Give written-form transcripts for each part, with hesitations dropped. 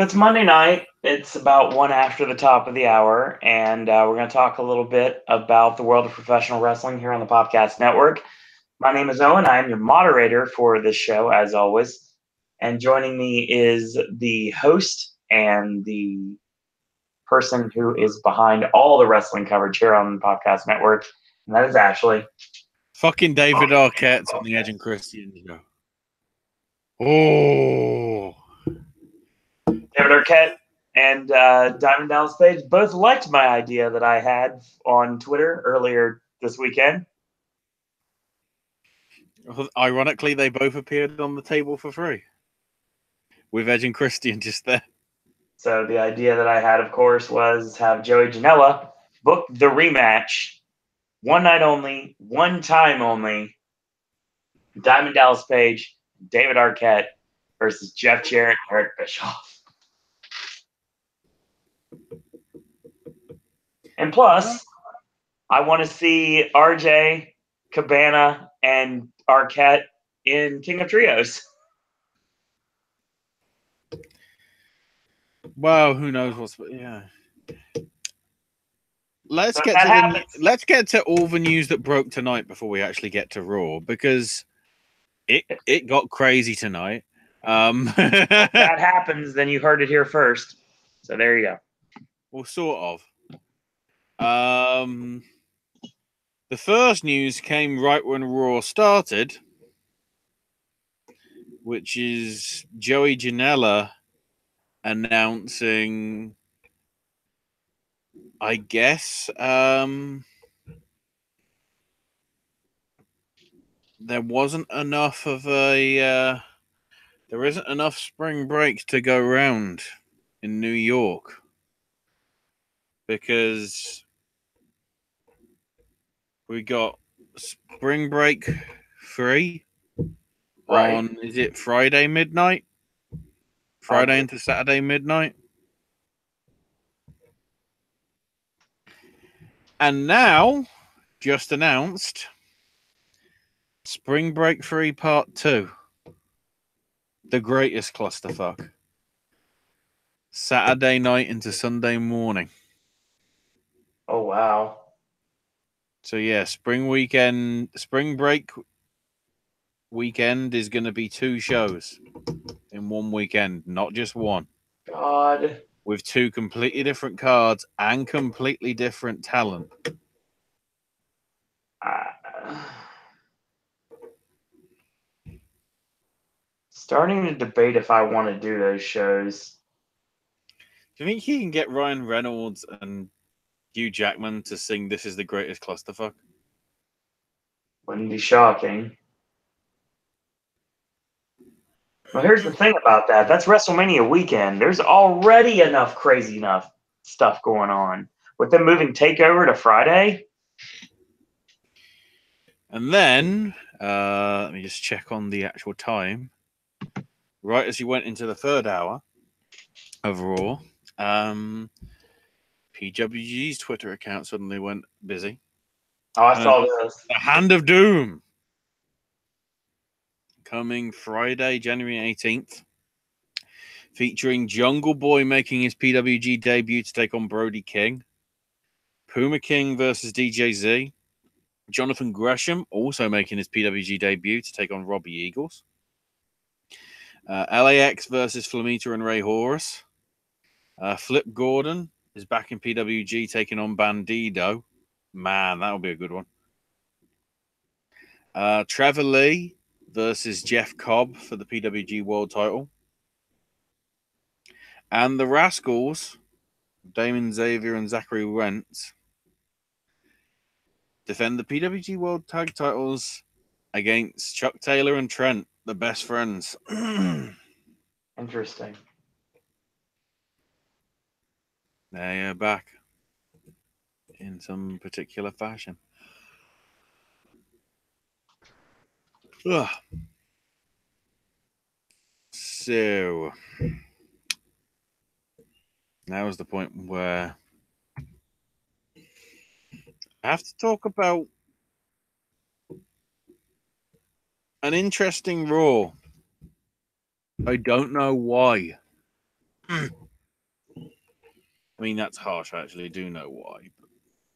So it's Monday night. It's about one after the top of the hour, and we're going to talk a little bit about the world of professional wrestling here on the Popcast Network. My name is Owen. I am your moderator for this show, as always. And joining me is the host and the person who is behind all the wrestling coverage here on the Podcast Network, and that is Ashley. Fucking David Arquette's on the Edge and Christian show. Oh. David Arquette and Diamond Dallas Page both liked my idea that I had on Twitter earlier this weekend. Ironically, they both appeared on the table for free with Edge and Christian just there. So the idea that I had, of course, was have Joey Janela book the rematch, one night only, one time only, Diamond Dallas Page, David Arquette versus Jeff Jarrett, Eric Bischoff. And plus, I want to see RJ, Cabana, and Arquette in King of Trios. Well, who knows what's... Yeah. Let's get to all the news that broke tonight before we actually get to Raw, because it got crazy tonight. If that happens, then you heard it here first. So there you go. Well, sort of. The first news came right when Raw started, which is Joey Janela announcing, I guess, there wasn't enough of there isn't enough spring break to go round in New York because we got spring break 3 on, is it Friday midnight? Friday into Saturday midnight? And now, just announced, Spring Break 3 Part 2. The greatest clusterfuck. Saturday night into Sunday morning. Oh, wow. So, yeah, Spring Break weekend is going to be 2 shows in one weekend, not just one. God. With 2 completely different cards and completely different talent. Starting to debate if I want to do those shows. Do you think he can get Ryan Reynolds and Hugh Jackman to sing "This Is the Greatest Clusterfuck"? Wouldn't be shocking. Well, here's the thing about that. That's WrestleMania weekend. There's already enough crazy enough stuff going on. With them moving TakeOver to Friday. And then, let me just check on the actual time. Right as you went into the third hour of Raw, PWG's Twitter account suddenly went busy. Oh, I saw this. The Hand of Doom. Coming Friday, January 18th. Featuring Jungle Boy making his PWG debut to take on Brody King. Puma King versus DJZ. Jonathan Gresham also making his PWG debut to take on Robbie Eagles. LAX versus Flamita and Ray Horus. Flip Gordon is back in PWG taking on Bandido. Man, that'll be a good one. Trevor Lee versus Jeff Cobb for the PWG World title. And the Rascals, Damon Xavier and Zachary Wentz, defend the PWG World Tag titles against Chuck Taylor and Trent, the best friends. Interesting. They are back in some particular fashion. Ugh. So now is the point where I have to talk about an interesting Raw. I don't know why. I mean, that's harsh. I actually do know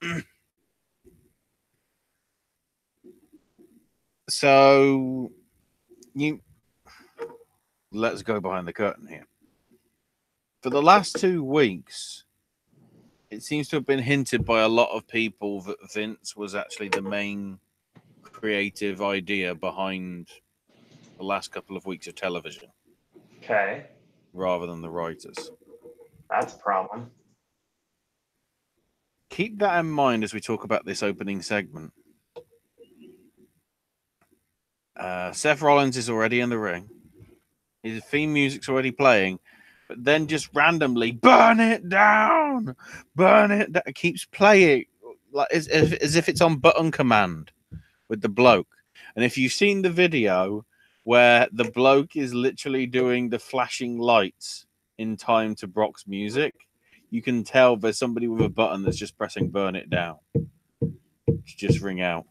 why. So, let's go behind the curtain here. For the last 2 weeks, it seems to have been hinted by a lot of people that Vince was actually the main creative idea behind the last couple of weeks of television. Okay. Rather than the writers. That's a problem. Keep that in mind as we talk about this opening segment. Seth Rollins is already in the ring. His theme music's already playing, but then just randomly, burn it down! Burn it down! It keeps playing like as if it's on button command with the bloke. And if you've seen the video where the bloke is literally doing the flashing lights in time to Brock's music, you can tell there's somebody with a button that's just pressing burn it down to just ring out.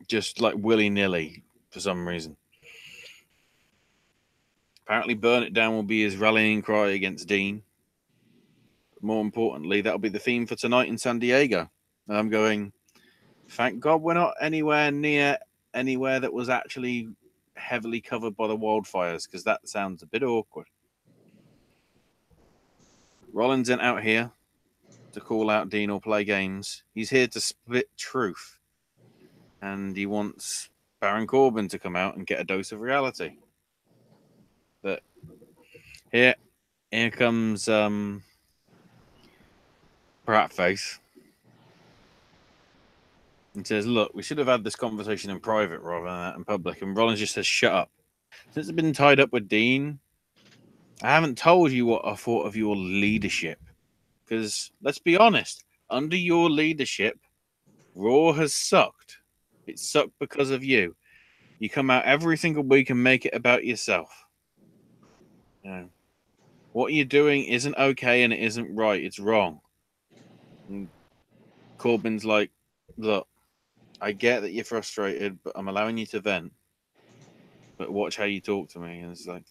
Just like willy-nilly for some reason. Apparently, burn it down will be his rallying cry against Dean. But more importantly, that'll be the theme for tonight in San Diego. And I'm going, thank God we're not anywhere near anywhere that was actually heavily covered by the wildfires, because that sounds a bit awkward. Rollins isn't out here to call out Dean or play games. He's here to spit truth. And he wants Baron Corbin to come out and get a dose of reality. But here comes Bratface. And says, look, we should have had this conversation in private rather than in public. And Rollins just says, shut up. Since I've been tied up with Dean, I haven't told you what I thought of your leadership. Because, let's be honest, under your leadership, Raw has sucked. It sucked because of you. You come out every single week and make it about yourself. You know, what you're doing isn't okay and it isn't right. It's wrong. And Corbin's like, look, I get that you're frustrated, but I'm allowing you to vent. But watch how you talk to me. And it's like,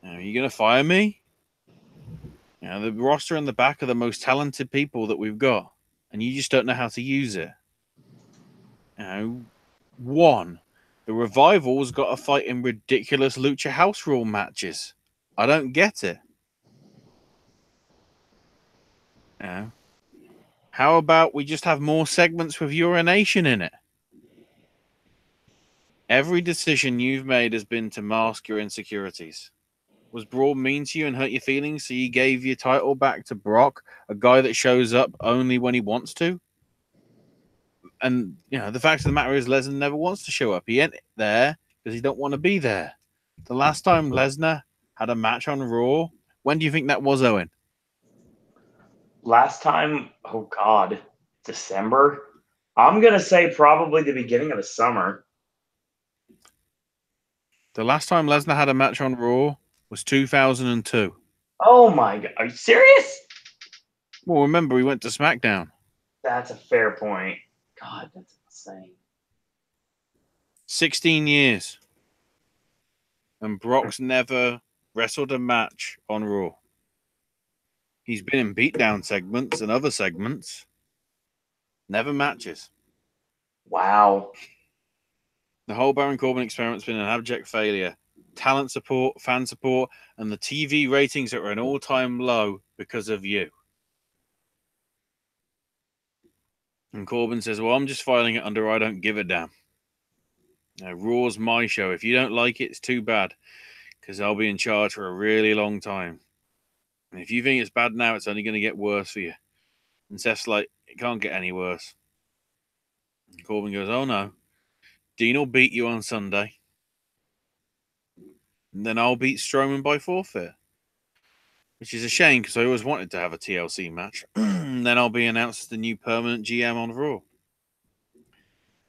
are you going to fire me? You know, the roster in the back are the most talented people that we've got. And you just don't know how to use it. You know, one, the Revival's got to fight in ridiculous Lucha House Rule matches. I don't get it. You know, how about we just have more segments with urination in it? Every decision you've made has been to mask your insecurities. Was Braun mean to you and hurt your feelings, so you gave your title back to Brock, a guy that shows up only when he wants to? And, you know, the fact of the matter is Lesnar never wants to show up. He ain't there because he don't want to be there. The last time Lesnar had a match on Raw, when do you think that was, Owen? Last time, oh God, December? I'm going to say probably the beginning of the summer. The last time Lesnar had a match on Raw was 2002. Oh my God. Are you serious? Well, remember, he went to SmackDown. That's a fair point. God, that's insane. 16 years. And Brock's never wrestled a match on Raw. He's been in beatdown segments and other segments. Never matches. Wow. The whole Baron Corbin experiment's been an abject failure. Talent support, fan support, and the TV ratings are at an all-time low because of you. And Corbin says, well, I'm just filing it under I don't give a damn. Now, Raw's my show. If you don't like it, it's too bad, because I'll be in charge for a really long time. And if you think it's bad now, it's only going to get worse for you. And Seth's like, it can't get any worse. And Corbin goes, oh no. Dean will beat you on Sunday. And then I'll beat Strowman by forfeit. Which is a shame, because I always wanted to have a TLC match. And then I'll be announced as the new permanent GM on Raw.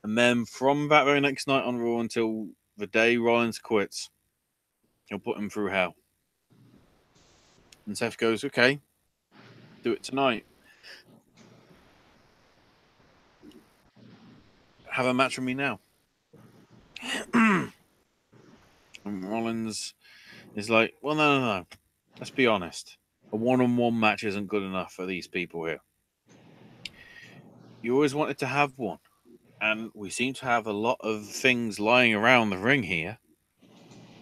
And then from that very next night on Raw until the day Rollins quits, he'll put him through hell. And Seth goes, okay, do it tonight. Have a match with me now. And Rollins is like, well, no. Let's be honest. A one-on-one match isn't good enough for these people here. You always wanted to have one. And we seem to have a lot of things lying around the ring here.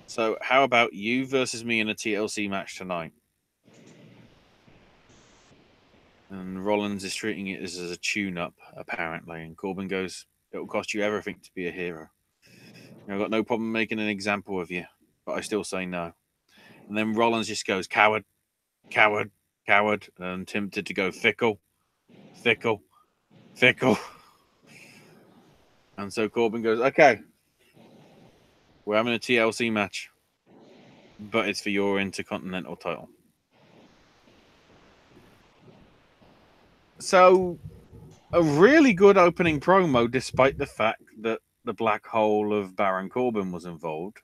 So how about you versus me in a TLC match tonight? And Rollins is treating it as a tune-up, apparently. And Corbin goes, it'll cost you everything to be a hero. I've got no problem making an example of you, but I still say no. And then Rollins just goes, coward, coward, coward. And I'm tempted to go fickle, fickle, fickle. And so Corbin goes, okay, we're having a TLC match, but it's for your Intercontinental title. So, a really good opening promo, despite the fact that the black hole of Baron Corbin was involved.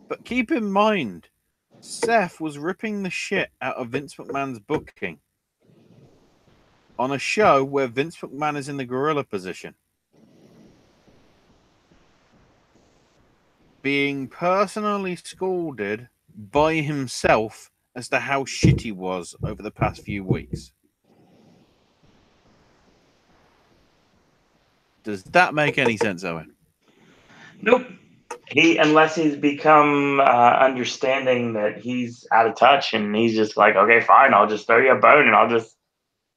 But keep in mind, Seth was ripping the shit out of Vince McMahon's booking on a show where Vince McMahon is in the gorilla position, being personally scolded by himself as to how shit he was over the past few weeks. Does that make any sense, Owen? Nope. Unless he's become understanding that he's out of touch, and he's just like, okay, fine, I'll just throw you a bone, and I'll just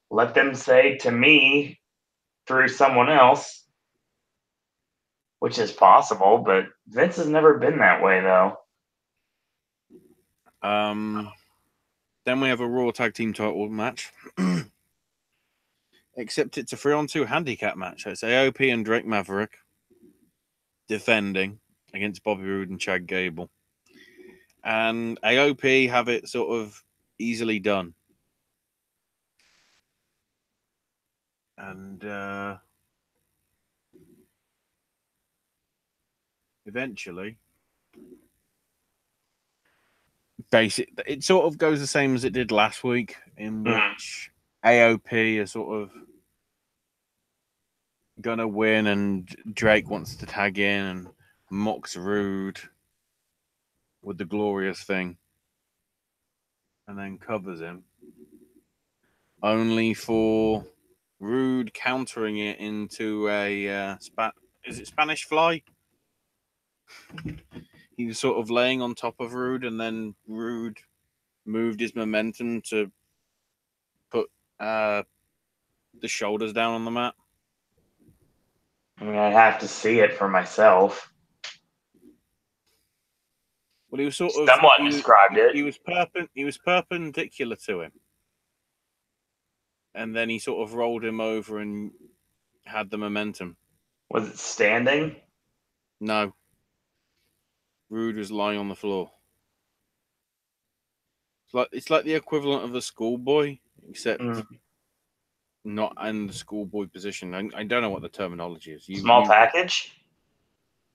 let them say to me through someone else, which is possible, but Vince has never been that way, though. Then we have a Raw Tag Team title match. Except it's a 3-on-2 handicap match. It's AOP and Drake Maverick defending against Bobby Roode and Chad Gable. And AOP have it sort of easily done. And eventually, it sort of goes the same as it did last week, in which AOP are sort of gonna win, and Drake wants to tag in and mocks Roode with the glorious thing, and then covers him, only for Roode countering it into a is it Spanish Fly? He was sort of laying on top of Roode, and then Roode moved his momentum to put the shoulders down on the mat. I mean, I'd have to see it for myself. Well, he was sort of somewhat described it. He was perpendicular to him, and then he sort of rolled him over and had the momentum. Was it standing? No. Roode was lying on the floor. It's like the equivalent of a schoolboy, except not in the schoolboy position. I don't know what the terminology is. Small package?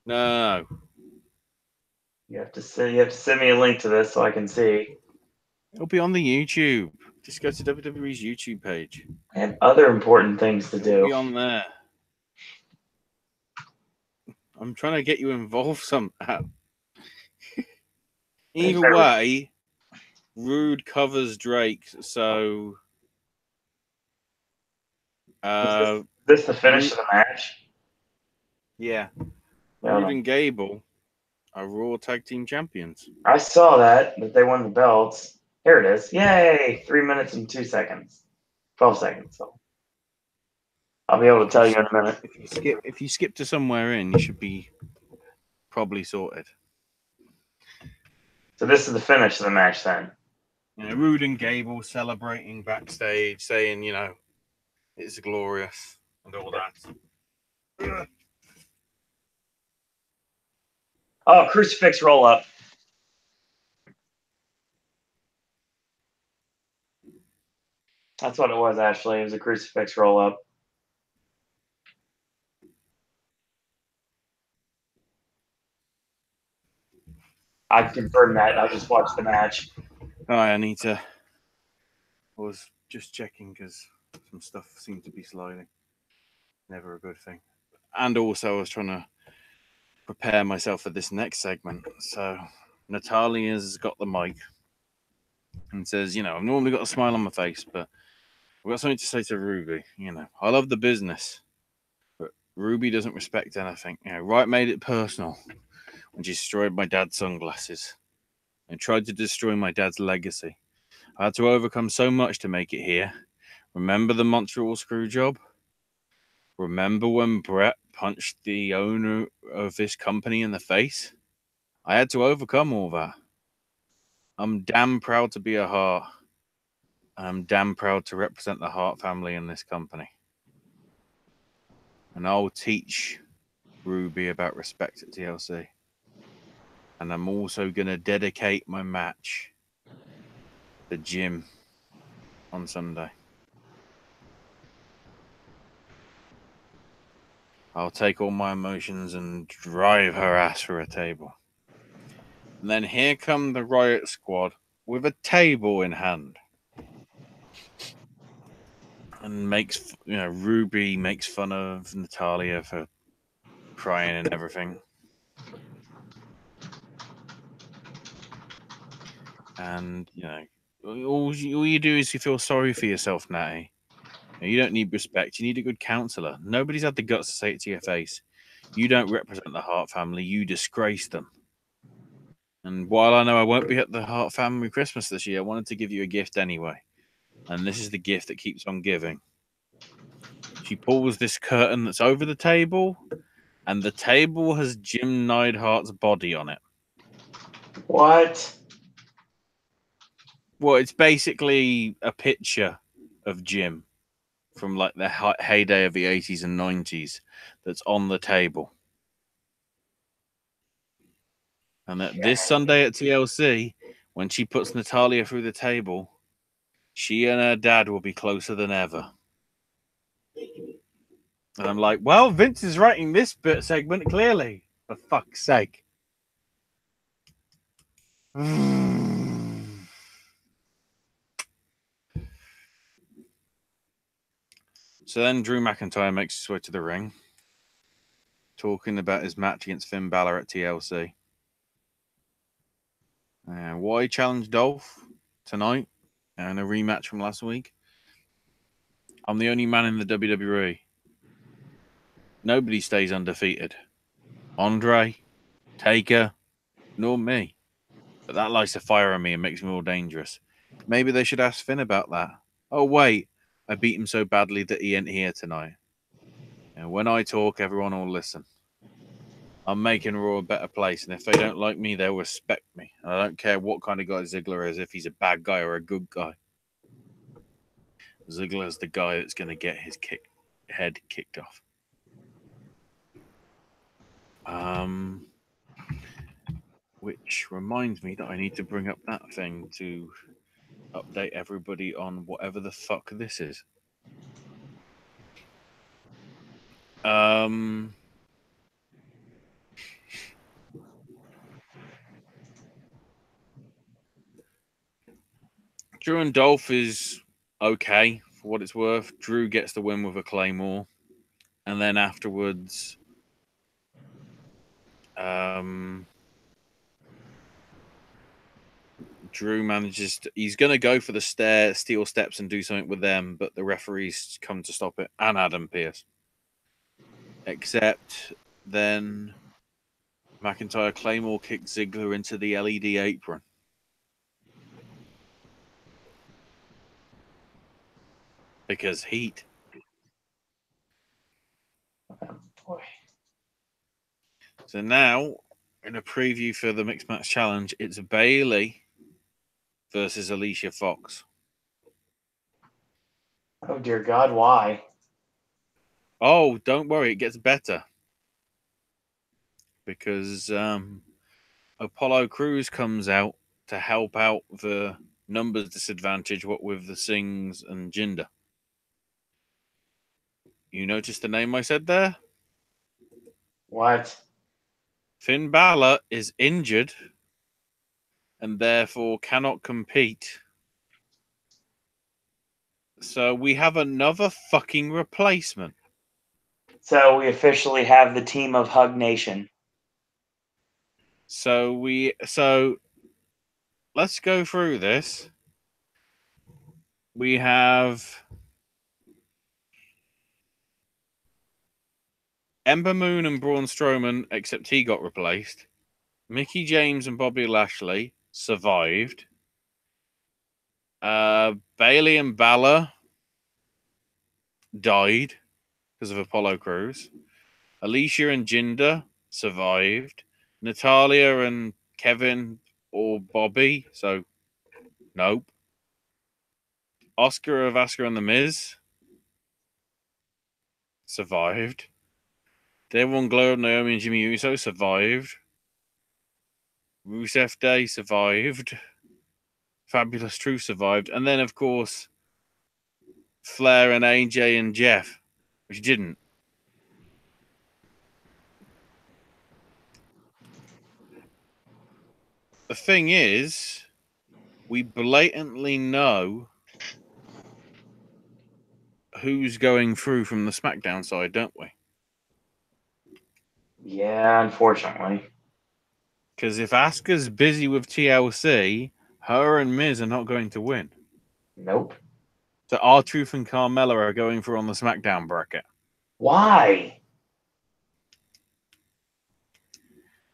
No. You have to send me a link to this so I can see. It'll be on the YouTube. Just go to WWE's YouTube page. I have other important things to do. It'll be on there. I'm trying to get you involved somehow. Either way, Roode covers Drake, so is this the finish of the match? Yeah. Roode and Gable are Raw Tag Team Champions. I saw that they won the belts. Here it is. Yay! 3 minutes and 2 seconds. 12 seconds. So I'll be able to tell you in a minute. If you skip to somewhere in, you should be probably sorted. So this is the finish of the match then. Roode and Gable celebrating backstage, saying, it's glorious and all that. Oh, crucifix roll up. That's what it was, actually. It was a crucifix roll up. I confirmed that. I just watched the match. I was just checking because some stuff seemed to be sliding. Never a good thing. And also, I was trying to prepare myself for this next segment. So Natalia's got the mic and says, I've normally got a smile on my face, but I've got something to say to Ruby. I love the business, but Ruby doesn't respect anything. Right made it personal when she destroyed my dad's sunglasses and tried to destroy my dad's legacy. I had to overcome so much to make it here. Remember the Montreal screw job? Remember when Brett punched the owner of this company in the face? I had to overcome all that. I'm damn proud to be a Hart. And I'm damn proud to represent the Hart family in this company. And I'll teach Ruby about respect at TLC. And I'm also going to dedicate my match to Jim on Sunday. I'll take all my emotions and drive her ass for a table. And then here come the Riot Squad with a table in hand. And Ruby makes fun of Natalia for crying and everything. And, all you do is you feel sorry for yourself, Natty. You don't need respect. You need a good counselor. Nobody's had the guts to say it to your face. You don't represent the Hart family. You disgrace them. And while I know I won't be at the Hart family Christmas this year, I wanted to give you a gift anyway. And this is the gift that keeps on giving. She pulls this curtain that's over the table, and the table has Jim Neidhart's body on it. What? Well, it's basically a picture of Jim from like the heyday of the 80s and 90s that's on the table. And that this Sunday at TLC, when she puts Natalia through the table, she and her dad will be closer than ever. And I'm like, well, Vince is writing this bit segment clearly. For fuck's sake. So then Drew McIntyre makes his way to the ring, talking about his match against Finn Balor at TLC. Why he challenged Dolph tonight and a rematch from last week? I'm the only man in the WWE. Nobody stays undefeated. Andre, Taker, nor me. But that lights a fire on me and makes me more dangerous. Maybe they should ask Finn about that. Oh, wait. I beat him so badly that he ain't here tonight. And when I talk, everyone will listen. I'm making Raw a better place, and if they don't like me, they'll respect me. And I don't care what kind of guy Ziggler is, if he's a bad guy or a good guy. Ziggler's the guy that's going to get his head kicked off. Which reminds me that I need to bring up that thing to update everybody on whatever the fuck this is. Drew and Dolph is okay for what it's worth. Drew gets the win with a Claymore. And then afterwards, Drew manages to, he's going to go for the steel steps and do something with them, but the referees come to stop it, and Adam Pearce. Except then McIntyre Claymore kicks Ziggler into the LED apron. Because heat. Oh, boy. So now, in a preview for the Mixed Match Challenge, it's Bayley versus Alicia Fox. Oh, dear God, why? Oh, don't worry, it gets better. Because Apollo Crews comes out to help out the numbers disadvantage, what with the Sings and Jinder. You notice the name I said there? What? Finn Balor is injured and therefore cannot compete. So we have another fucking replacement. So we officially have the team of Hug Nation. So let's go through this. We have Ember Moon and Braun Strowman, except he got replaced. Mickey James and Bobby Lashley survived. Bailey and Balor died because of Apollo Crews. Alicia and Jinder survived. Natalia and Kevin or Bobby, so nope. Oscar of Asuka and The Miz survived. Devon Glow, Naomi and Jimmy Uso survived. Rusev Day survived. Fabulous Truth survived. And then, of course, Flair and AJ and Jeff, which didn't. The thing is, we blatantly know who's going through from the SmackDown side, don't we? Yeah, unfortunately. Because if Asuka's busy with TLC, her and Miz are not going to win. Nope. So R-Truth and Carmella are going through on the SmackDown bracket. Why?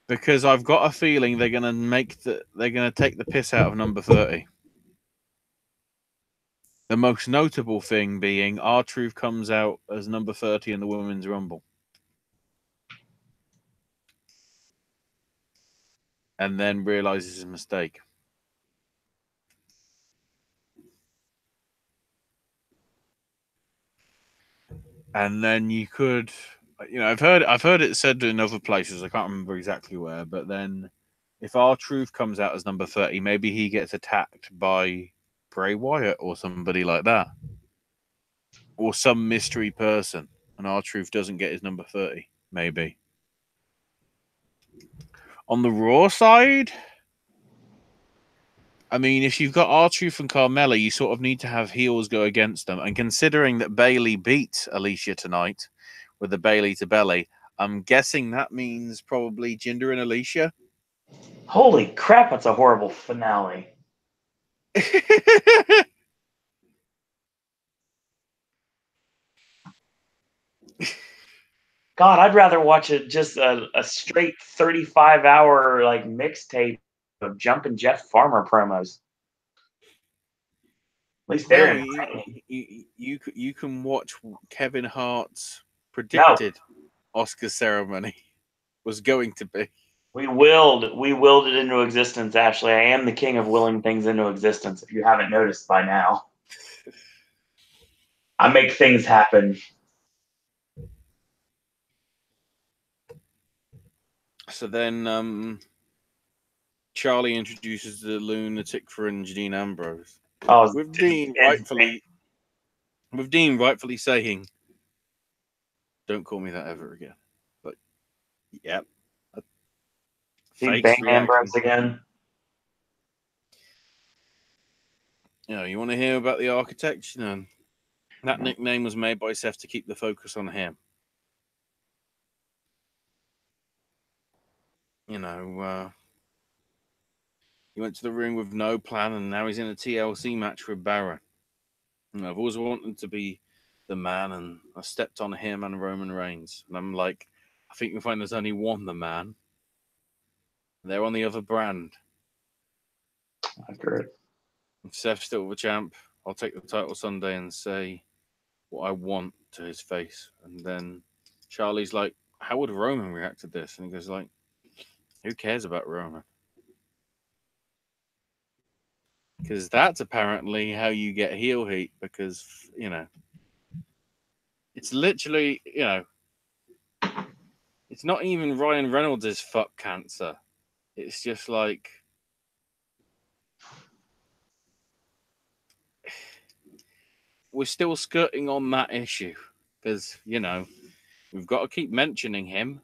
Because I've got a feeling they're going to take the piss out of number 30. The most notable thing being R-Truth comes out as number 30 in the Women's Rumble. And then realizes his mistake. And then you could, I've heard it said in other places. I can't remember exactly where, but then if R-Truth comes out as number 30, maybe he gets attacked by Bray Wyatt or somebody like that, or some mystery person, and R-Truth doesn't get his number 30. Maybe. On the Raw side, I mean, if you've got R-Truth and Carmella, you sort of need to have heels go against them. And considering that Bailey beat Alicia tonight with the Bailey to belly, I'm guessing that means probably Jinder and Alicia. Holy crap, that's a horrible finale. God, I'd rather watch just a straight 35-hour like mixtape of Jumpin' Jeff Farmer promos. At least they're you can watch Kevin Hart's predicted Oscar ceremony was going to be. We willed it into existence, Ashley. I am the king of willing things into existence, if you haven't noticed by now. I make things happen. So then Charlie introduces the lunatic fringe Dean Ambrose. Oh, With Dean rightfully saying, "Don't call me that ever again." But yep. See Bang Ambrose again. You want to hear about the architect? That nickname was made by Seth to keep the focus on him. He went to the ring with no plan, and now he's in a TLC match with Baron. I've always wanted to be the man, and I stepped on him and Roman Reigns. And I'm like, I think you'll find there's only one the man. They're on the other brand. Accurate. If Seth's still the champ, I'll take the title Sunday and say what I want to his face. And then Charlie's like, how would Roman react to this? And he goes like, who cares about Roman? Because that's apparently how you get heel heat. Because, it's literally, it's not even Ryan Reynolds' fuck cancer. It's just like, we're still skirting on that issue. Because, we've got to keep mentioning him.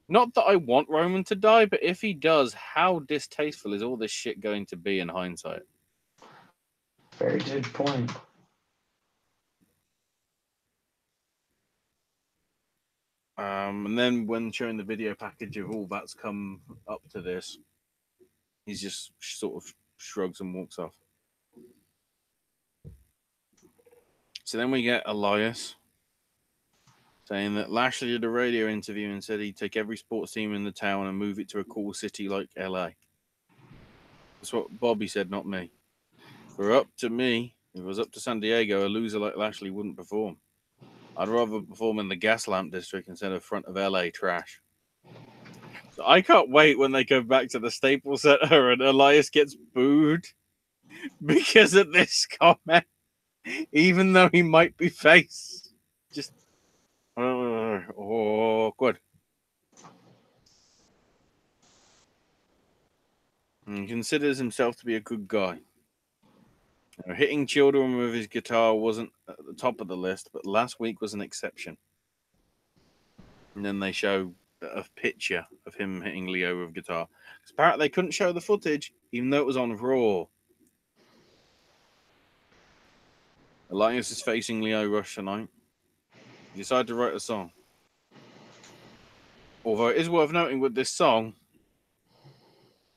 Not that I want Roman to die, but if he does, how distasteful is all this shit going to be in hindsight? Very good point. And then when showing the video package of all that's come up to this, he just sort of shrugs and walks off. So then we get Elias saying that Lashley did a radio interview and said he'd take every sports team in the town and move it to a cool city like LA. That's what Bobby said, not me. For up to me, if it was up to San Diego, a loser like Lashley wouldn't perform. I'd rather perform in the Gaslamp district instead of front of LA trash. So I can't wait when they go back to the Staples Center and Elias gets booed because of this comment, even though he might be face. Just awkward. He considers himself to be a good guy. Hitting children with his guitar wasn't at the top of the list, but last week was an exception. And then they show a picture of him hitting Leo with guitar. Apparently, they couldn't show the footage, even though it was on Raw. Elias is facing Leo Rush tonight. He decided to write a song. Although it is worth noting with this song,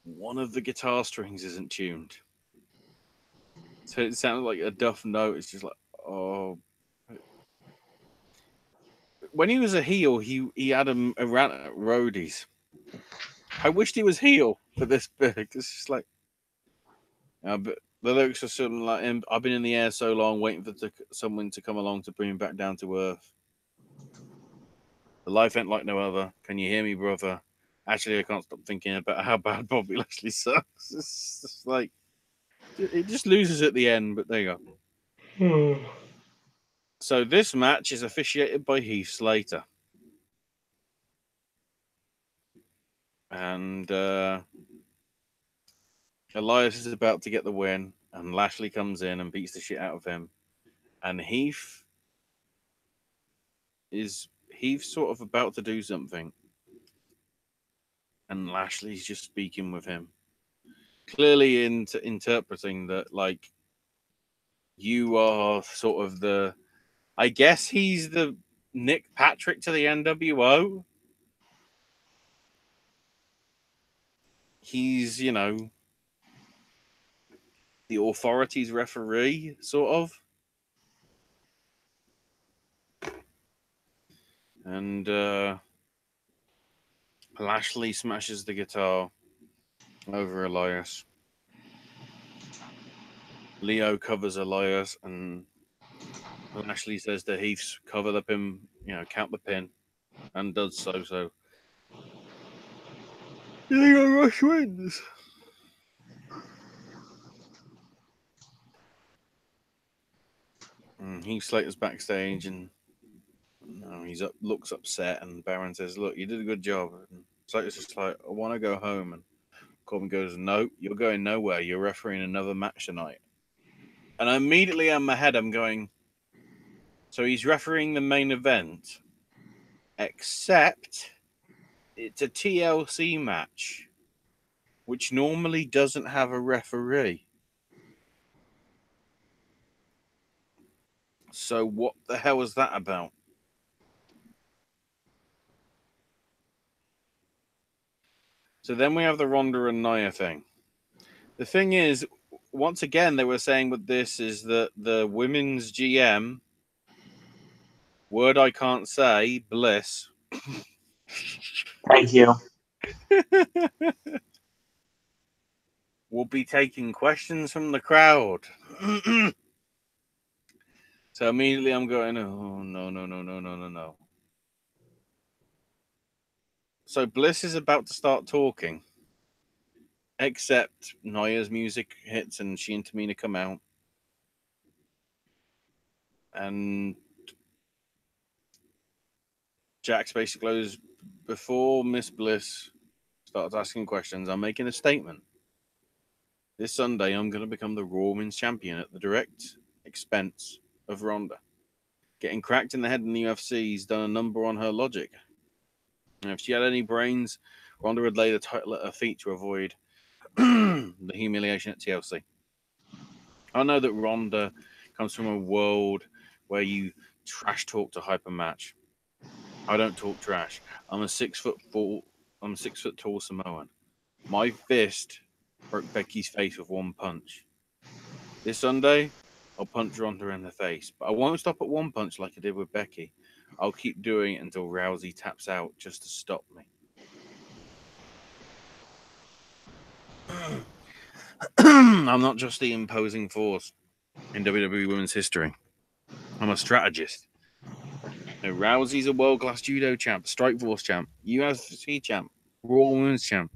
one of the guitar strings isn't tuned. So it sounds like a duff note. It's just like, oh. When he was a heel, he had a rant at roadies. I wished he was heel for this big. It's just like, but the lyrics are something like, I've been in the air so long, waiting for someone to come along to bring him back down to earth. The life ain't like no other. Can you hear me, brother? Actually, I can't stop thinking about how bad Bobby Lashley sucks. It's just like, it just loses at the end, but there you go. So this match is officiated by Heath Slater. And Elias is about to get the win, and Lashley comes in and beats the shit out of him. And Heath's sort of about to do something. And Lashley's just speaking with him. Clearly interpreting that, like, you are sort of the... I guess he's the Nick Patrick to the NWO. He's, you know, the authorities referee, sort of. And Lashley smashes the guitar over Elias. Leo covers Elias, and Lashley says to Heath, cover the pin, you know, count the pin, and does so. So, you think Rush wins? Heath Slater's backstage, and looks upset, and Baron says, "Look, you did a good job." And Slater's just like, "I want to go home," and Corbin goes, "No, you're going nowhere. You're refereeing another match tonight." And immediately in my head, I'm going, so he's refereeing the main event, except it's a TLC match, which normally doesn't have a referee. So what the hell is that about? So then we have the Ronda and Nia thing. The thing is, once again, they were saying with this is that the women's GM, word I can't say, Bliss. Thank you. Will be taking questions from the crowd. So immediately I'm going, oh, no. So Bliss is about to start talking. Except Nia's music hits and she and Tamina come out. And Jax basically goes, before Miss Bliss starts asking questions, I'm making a statement. This Sunday, I'm going to become the Raw Women's Champion at the direct expense of Ronda. Getting cracked in the head in the UFC's done a number on her logic. And if she had any brains, Ronda would lay the title at her feet to avoid the humiliation at TLC. I know that Ronda comes from a world where you trash talk to hyper match. I don't talk trash. I'm a 6'4". I'm a 6 foot tall Samoan. My fist broke Becky's face with one punch. This Sunday, I'll punch Ronda in the face, but I won't stop at one punch like I did with Becky. I'll keep doing it until Rousey taps out just to stop me. I'm not just the imposing force in WWE Women's history. I'm a strategist. Rousey's a world-class judo champ, Strikeforce champ, UFC champ, Raw Women's champ.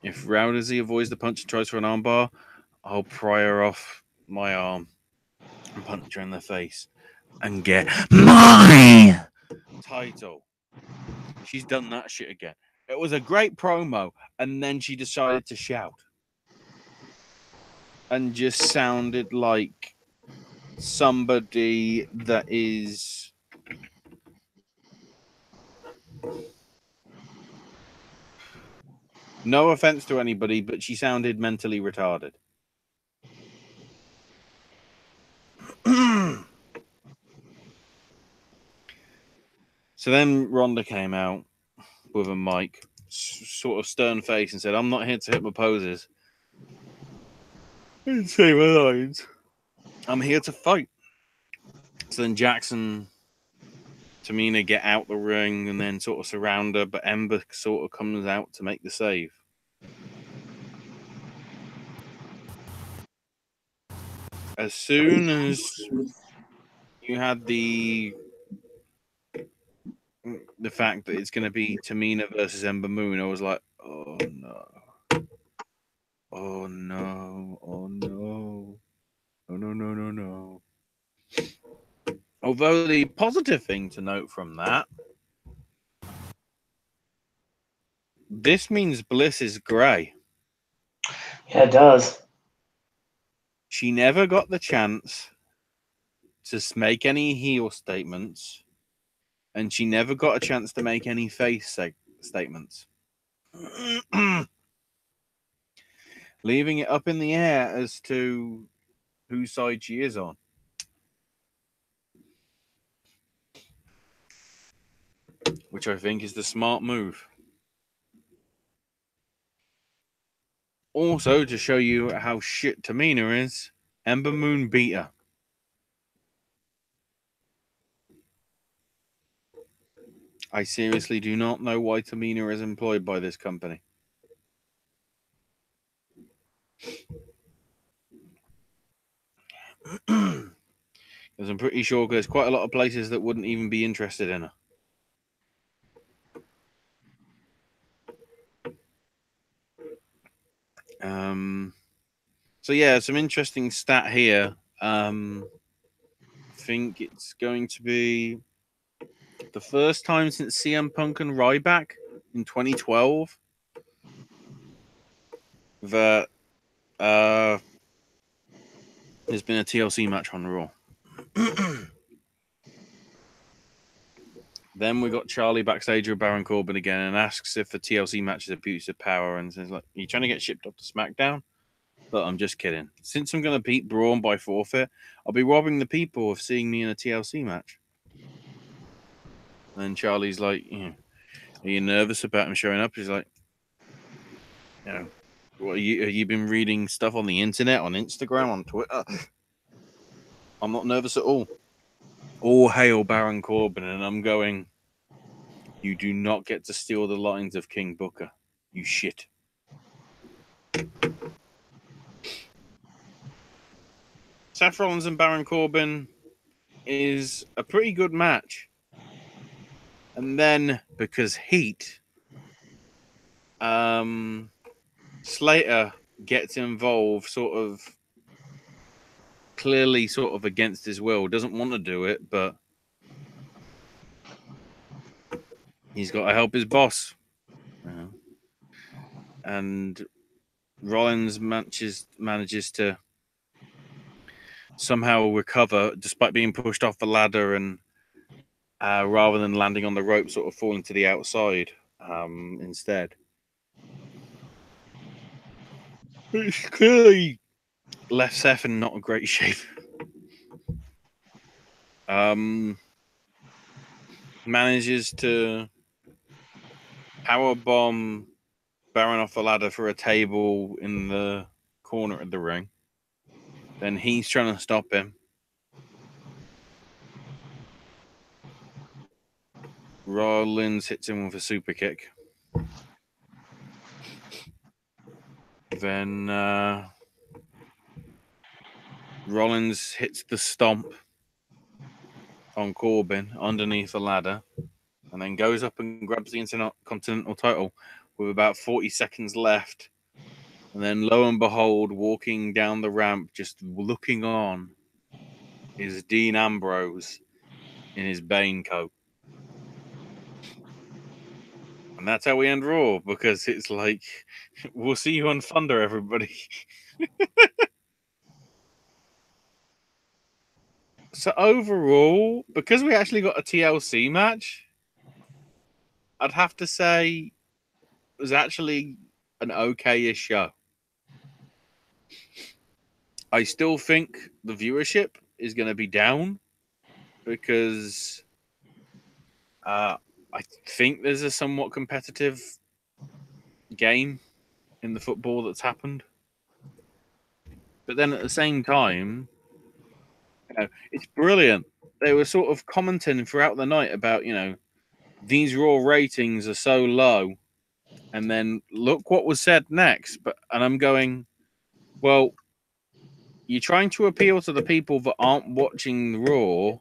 If Rousey avoids the punch and tries for an armbar, I'll pry her off my arm and punch her in the face and get my title. She's done that shit again. It was a great promo, and then she decided to shout and just sounded like somebody that is no offense to anybody, but she sounded mentally retarded. So then Ronda came out with a mic, sort of stern face, and said, "I'm not here to hit my poses. I didn't say my lines. I'm here to fight." So then Jackson, Tamina get out the ring and then sort of surround her, but Ember sort of comes out to make the save. As soon as you had the fact that it's going to be Tamina versus Ember Moon, I was like, oh no. Oh no. Oh no. Oh no, no, no, no. Although the positive thing to note from that, this means Bliss is grey. Yeah, it does. She never got the chance to make any heel statements, and she never got a chance to make any face statements. Leaving it up in the air as to whose side she is on. Which I think is the smart move. Also, to show you how shit Tamina is, Ember Moon beat her. I seriously do not know why Tamina is employed by this company. Because I'm pretty sure there's quite a lot of places that wouldn't even be interested in her. So yeah, some interesting stat here. I think it's going to be the first time since CM Punk and Ryback in 2012 that there's been a TLC match on Raw. Then we got Charlie backstage with Baron Corbin again and asks if the TLC match is abuse of power and says, like, are you trying to get shipped up to SmackDown? But I'm just kidding. Since I'm going to beat Braun by forfeit, I'll be robbing the people of seeing me in a TLC match. And Charlie's like, are you nervous about him showing up? He's like, what, have you been reading stuff on the internet, on Instagram, on Twitter? I'm not nervous at all. All hail Baron Corbin. And I'm going, you do not get to steal the lines of King Booker. You shit. Seth Rollins and Baron Corbin is a pretty good match. And then, because heat, Slater gets involved sort of clearly sort of against his will. Doesn't want to do it, but he's got to help his boss. And Rollins manages to somehow recover despite being pushed off the ladder and rather than landing on the rope, sort of falling to the outside instead. It's clearly left Seth in not a great shape. Manages to power bomb Baron off the ladder for a table in the corner of the ring. Then he's trying to stop him. Rollins hits him with a super kick. Then Rollins hits the stomp on Corbin underneath the ladder and then goes up and grabs the Intercontinental title with about 40 seconds left. And then lo and behold, walking down the ramp, just looking on, is Dean Ambrose in his Bane coat. And that's how we end Raw, because it's like, we'll see you on Thunder, everybody. So overall, because we actually got a TLC match, I'd have to say it was actually an okay-ish show. I still think the viewership is going to be down because I think there's a somewhat competitive game in the football that's happened. But then at the same time, it's brilliant. They were sort of commenting throughout the night about, these Raw ratings are so low. And then look what was said next. And I'm going, well, you're trying to appeal to the people that aren't watching Raw,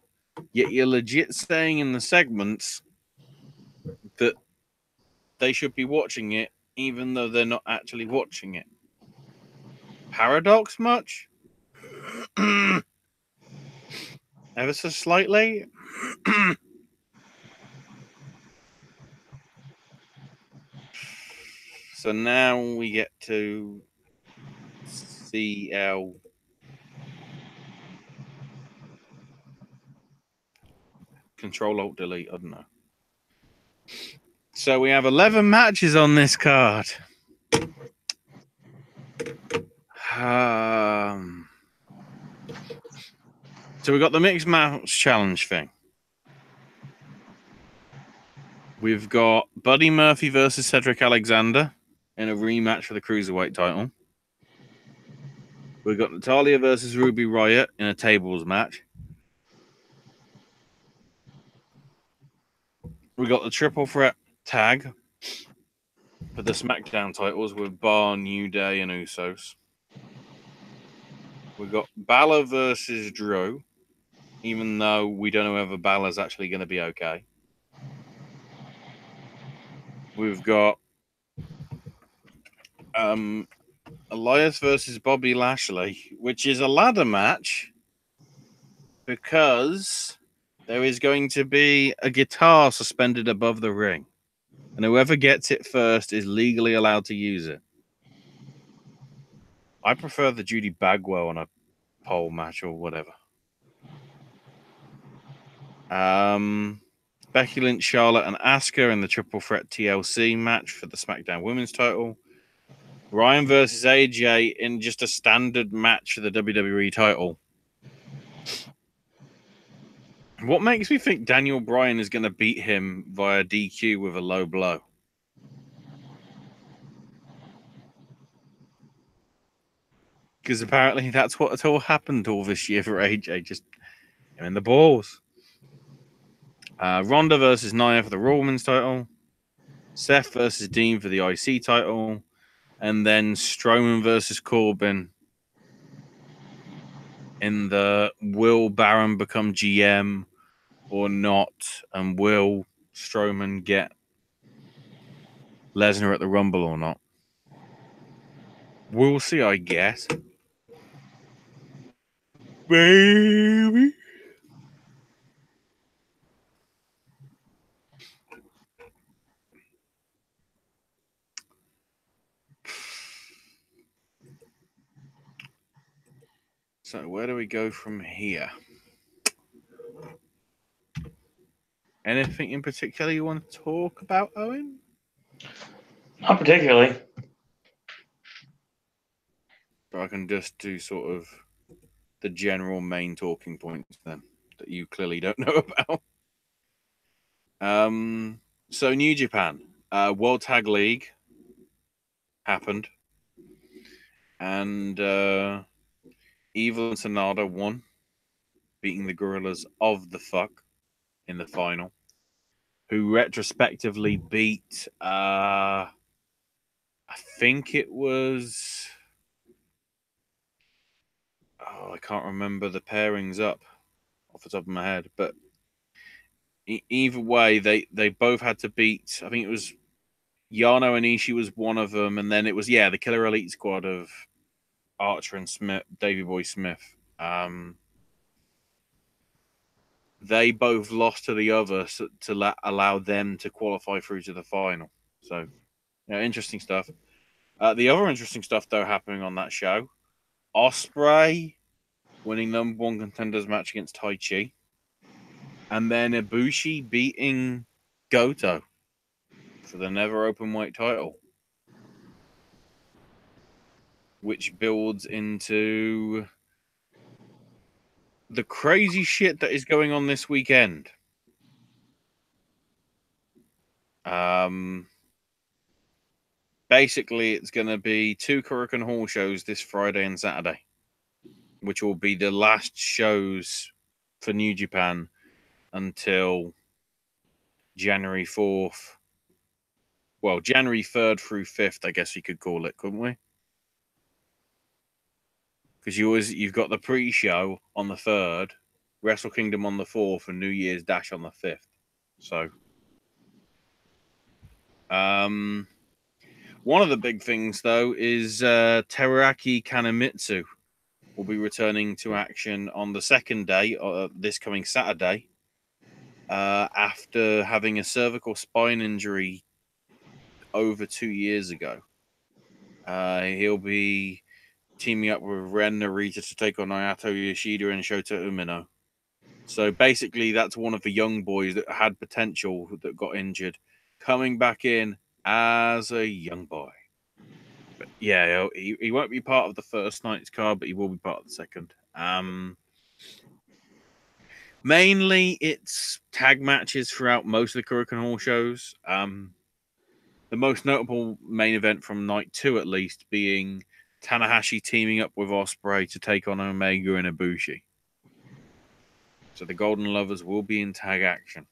yet you're legit saying in the segments that they should be watching it, even though they're not actually watching it. Paradox much? Ever so slightly? So now we get to CL. Control-Alt-Delete, I don't know. So we have 11 matches on this card. So we got the mixed match challenge thing. We've got Buddy Murphy versus Cedric Alexander in a rematch for the Cruiserweight title. We've got Natalya versus Ruby Riott in a tables match. We got the triple threat tag for the SmackDown titles with Bar, New Day, and Usos. We've got Balor versus Drew, even though we don't know whether Balor's actually going to be okay. We've got Elias versus Bobby Lashley, which is a ladder match because there is going to be a guitar suspended above the ring. And whoever gets it first is legally allowed to use it. I prefer the Judy Bagwell on a pole match or whatever. Becky Lynch, Charlotte, and Asuka in the triple threat TLC match for the SmackDown Women's title. Ryan versus AJ in just a standard match for the WWE title. What makes me think Daniel Bryan is going to beat him via DQ with a low blow? Because apparently that's what all happened all this year for AJ, just in the balls. Ronda versus Nia for the Raw Women's title. Seth versus Dean for the IC title. And then Strowman versus Corbin in the will Baron become GM or not? And will Strowman get Lesnar at the Rumble or not? We'll see, I guess. Baby. So where do we go from here? Anything in particular you want to talk about, Owen? Not particularly. But I can just do sort of the general main talking points then. that you clearly don't know about. So New Japan, World Tag League happened, and Evil and Sonata won, beating the Gorillas of the Fuck in the final, who retrospectively beat, I think it was, I can't remember the pairings up off the top of my head, but either way, they both had to beat, I think it was Yano and Ishii was one of them, and then it was, the Killer Elite squad of Archer and Smith, Davey Boy Smith. They both lost to the other to allow them to qualify through to the final. So, interesting stuff. The other interesting stuff, though, happening on that show, Ospreay winning number one contenders match against Tai Chi, and then Ibushi beating Goto for the never openweight title, which builds into the crazy shit that is going on this weekend. Basically, it's going to be 2 Korakuen Hall shows this Friday and Saturday, which will be the last shows for New Japan until January 4th. Well, January 3rd through 5th, I guess you could call it, couldn't we? Because you've got the pre-show on the 3rd, Wrestle Kingdom on the 4th, and New Year's Dash on the 5th. So, one of the big things, though, is Teruaki Kanemitsu will be returning to action on the second day, this coming Saturday, after having a cervical spine injury over 2 years ago. He'll be teaming up with Ren Narita to take on Ayato Yoshida and Shota Umino. So basically, that's one of the young boys that had potential that got injured, coming back in as a young boy. But yeah, he won't be part of the first night's card, but he will be part of the second. Mainly, it's tag matches throughout most of the Korakuen Hall shows. The most notable main event from night 2, at least, being Tanahashi teaming up with Ospreay to take on Omega and Ibushi. So the Golden Lovers will be in tag action.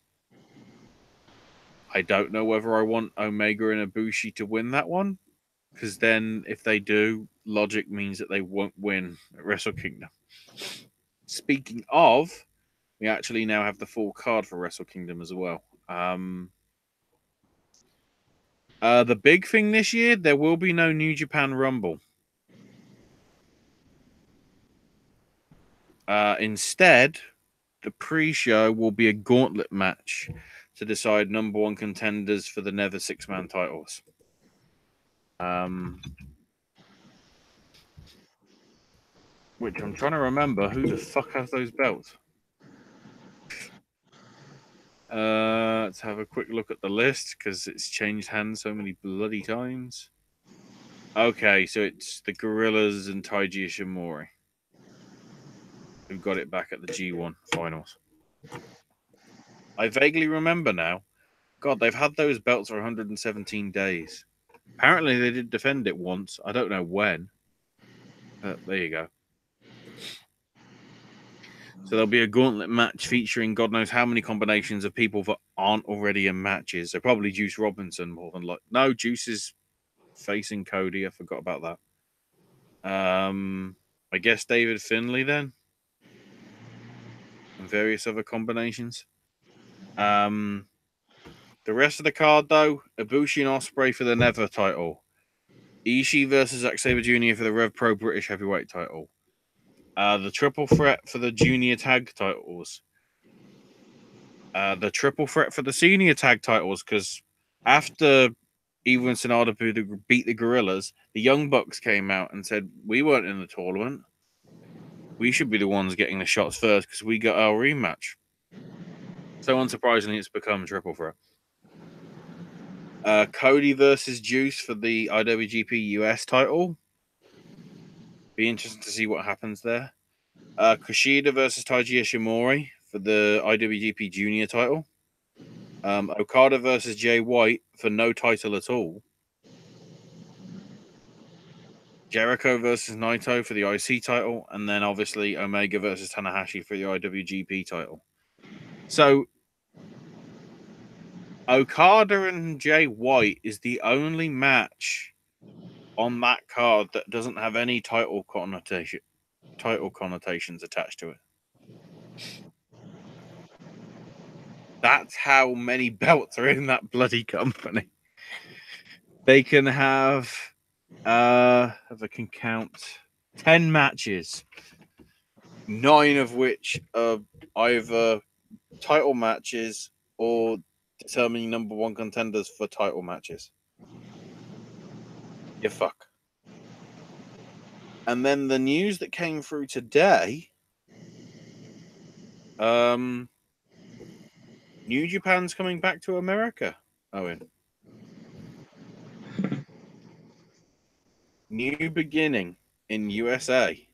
I don't know whether I want Omega and Ibushi to win that one, because then if they do, logic means that they won't win at Wrestle Kingdom. Speaking of, we actually now have the full card for Wrestle Kingdom as well. The big thing this year, there will be no New Japan Rumble. Instead, the pre-show will be a gauntlet match to decide number one contenders for the Never 6-man titles. Which I'm trying to remember who the fuck has those belts. Let's have a quick look at the list because it's changed hands so many bloody times. Okay, so it's the Gorillas and Taiji Ishimori who got it back at the G1 finals. I vaguely remember now. God, they've had those belts for 117 days. Apparently, they did defend it once. I don't know when. There you go. So there'll be a gauntlet match featuring God knows how many combinations of people that aren't already in matches. So probably Juice Robinson more than like. No, Juice is facing Cody. I forgot about that. I guess David Finlay then. And various other combinations. The rest of the card, though, Ibushi and Ospreay for the Never title. Ishii versus Zack Sabre Jr. for the Rev Pro British Heavyweight title. The triple threat for the junior tag titles. The triple threat for the senior tag titles, because after Evil and Sonata beat the Gorillas, the Young Bucks came out and said, we weren't in the tournament. We should be the ones getting the shots first because we got our rematch. So unsurprisingly, it's become triple threat. Cody versus Juice for the IWGP US title. Be interesting to see what happens there. Kushida versus Taiji Ishimori for the IWGP Junior title. Okada versus Jay White for no title at all. Jericho versus Naito for the IC title, and then obviously Omega versus Tanahashi for the IWGP title. So Okada and Jay White is the only match on that card that doesn't have any title connotations attached to it. That's how many belts are in that bloody company. They can have, if I can count, 10 matches, 9 of which are either title matches or determining number one contenders for title matches. You fuck. And then the news that came through today, New Japan's coming back to America, Owen. New beginning in USA.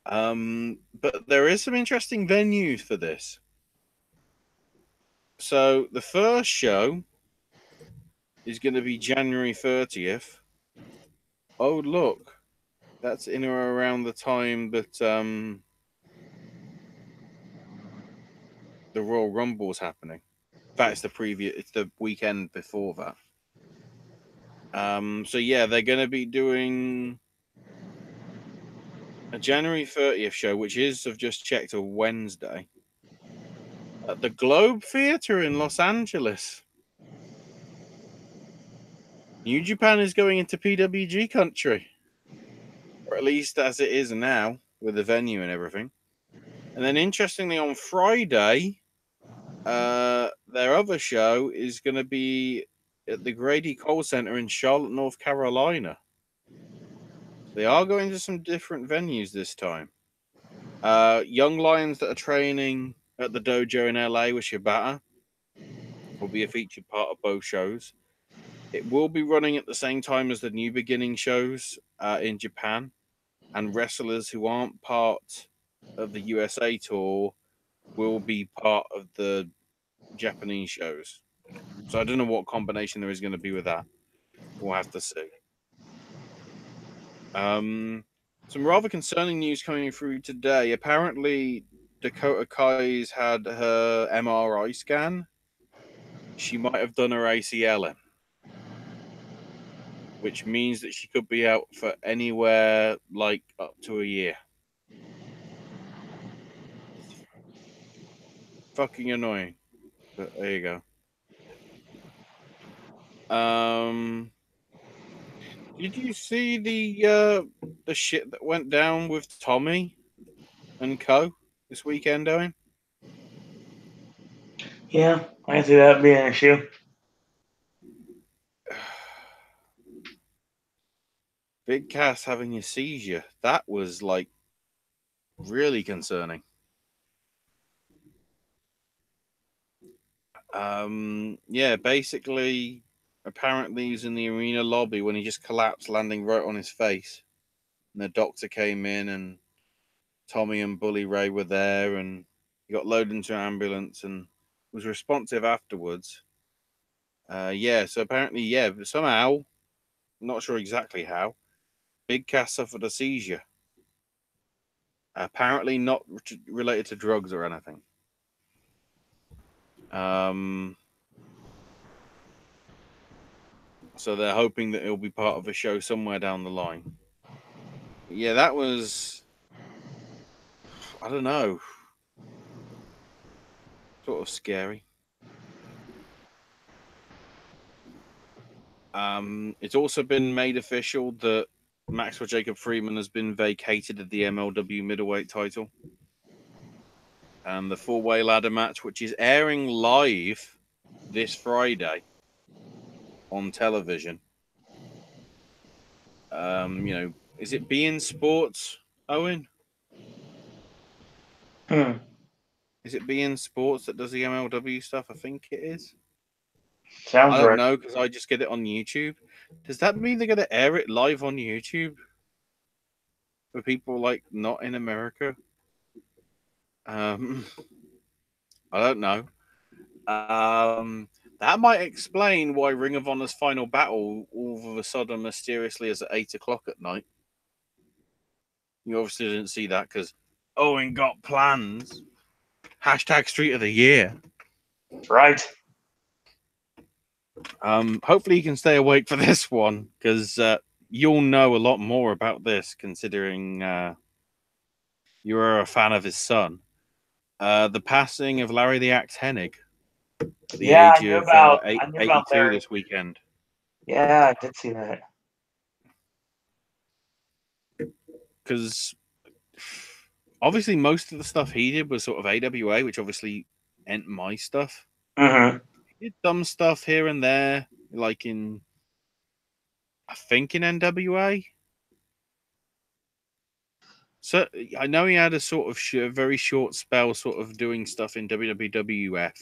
But there is some interesting venues for this. So the first show is going to be January 30th. Oh, look. That's in or around the time that the Royal Rumble is happening. In fact, it's the weekend before that. So yeah, they're going to be doing a January 30th show, which is, I've just checked, a Wednesday, at the Globe Theatre in Los Angeles. New Japan is going into PWG country, or at least as it is now, with the venue and everything. And then, interestingly, on Friday, their other show is going to be at the Grady Cole Center in Charlotte, North Carolina. They are going to some different venues this time. Young Lions that are training at the dojo in LA with Shibata will be a featured part of both shows. It will be running at the same time as the New Beginning shows in Japan, and wrestlers who aren't part of the USA tour will be part of the Japanese shows. So I don't know what combination there is going to be with that. We'll have to see. Some rather concerning news coming through today. Apparently, Dakota Kai's had her MRI scan. She might have done her ACL in, which means that she could be out for anywhere like up to a year. Fucking annoying. But there you go. Did you see the shit that went down with Tommy and Co. this weekend, Owen? Yeah, I can see that being an issue. Big Cass having a seizure. That was like really concerning. Yeah, basically, apparently he was in the arena lobby when he just collapsed, landing right on his face. And the doctor came in, and Tommy and Bully Ray were there, and he got loaded into an ambulance and was responsive afterwards. Yeah, so apparently, yeah, but somehow, not sure exactly how, Big Cass suffered a seizure. Apparently not related to drugs or anything. So they're hoping that it'll be part of a show somewhere down the line. Yeah, that was, I don't know, sort of scary. It's also been made official that Maxwell Jacob Freeman has been vacated of the MLW middleweight title. And the four-way ladder match, which is airing live this Friday on television. Is it beIN Sports, Owen? Is it beIN Sports that does the MLW stuff? I think it is. Sounds I don't right. know because I just get it on YouTube. Does that mean they're going to air it live on YouTube for people like not in America? I don't know. That might explain why Ring of Honor's final battle all of a sudden mysteriously is at 8 o'clock at night. You obviously didn't see that because Owen got plans. Hashtag Street of the Year. That's right. Hopefully you can stay awake for this one because you'll know a lot more about this considering you are a fan of his son. The passing of Larry the Axe Hennig at the Yeah, age of I knew about 82 Larry. this weekend. Yeah, I did see that. Because obviously most of the stuff he did was sort of AWA, which obviously ain't my stuff. Mm-hmm. He did some stuff here and there, like I think in NWA. So I know he had a sort of very short spell, sort of doing stuff in WWF,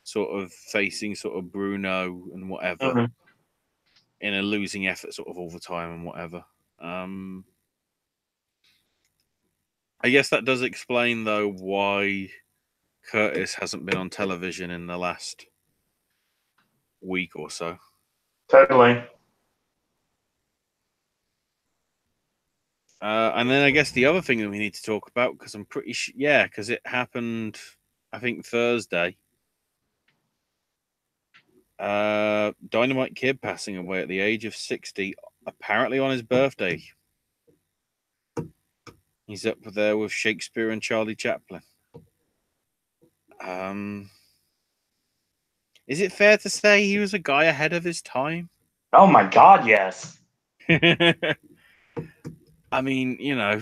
sort of facing sort of Bruno and whatever, Mm-hmm. in a losing effort, sort of all the time and whatever. I guess that does explain though why Curtis hasn't been on television in the last week or so. Totally. And then I guess the other thing that we need to talk about, because I'm pretty sure, yeah, because it happened, I think Thursday. Dynamite Kid passing away at the age of 60, apparently on his birthday. He's up there with Shakespeare and Charlie Chaplin. Is it fair to say he was a guy ahead of his time? Oh my God, yes. I mean, you know,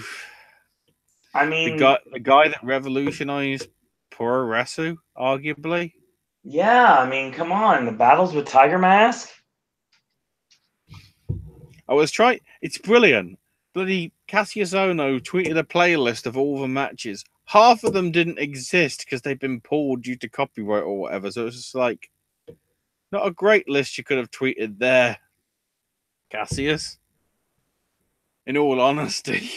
I mean, the guy that revolutionized pro wrestling, arguably. yeah, I mean, come on, the battles with Tiger Mask. I was trying. It's brilliant. Bloody Cassius Ohno tweeted a playlist of all the matches. Half of them didn't exist because they've been pulled due to copyright or whatever. So it's just like not a great list you could have tweeted there, Cassius. In all honesty,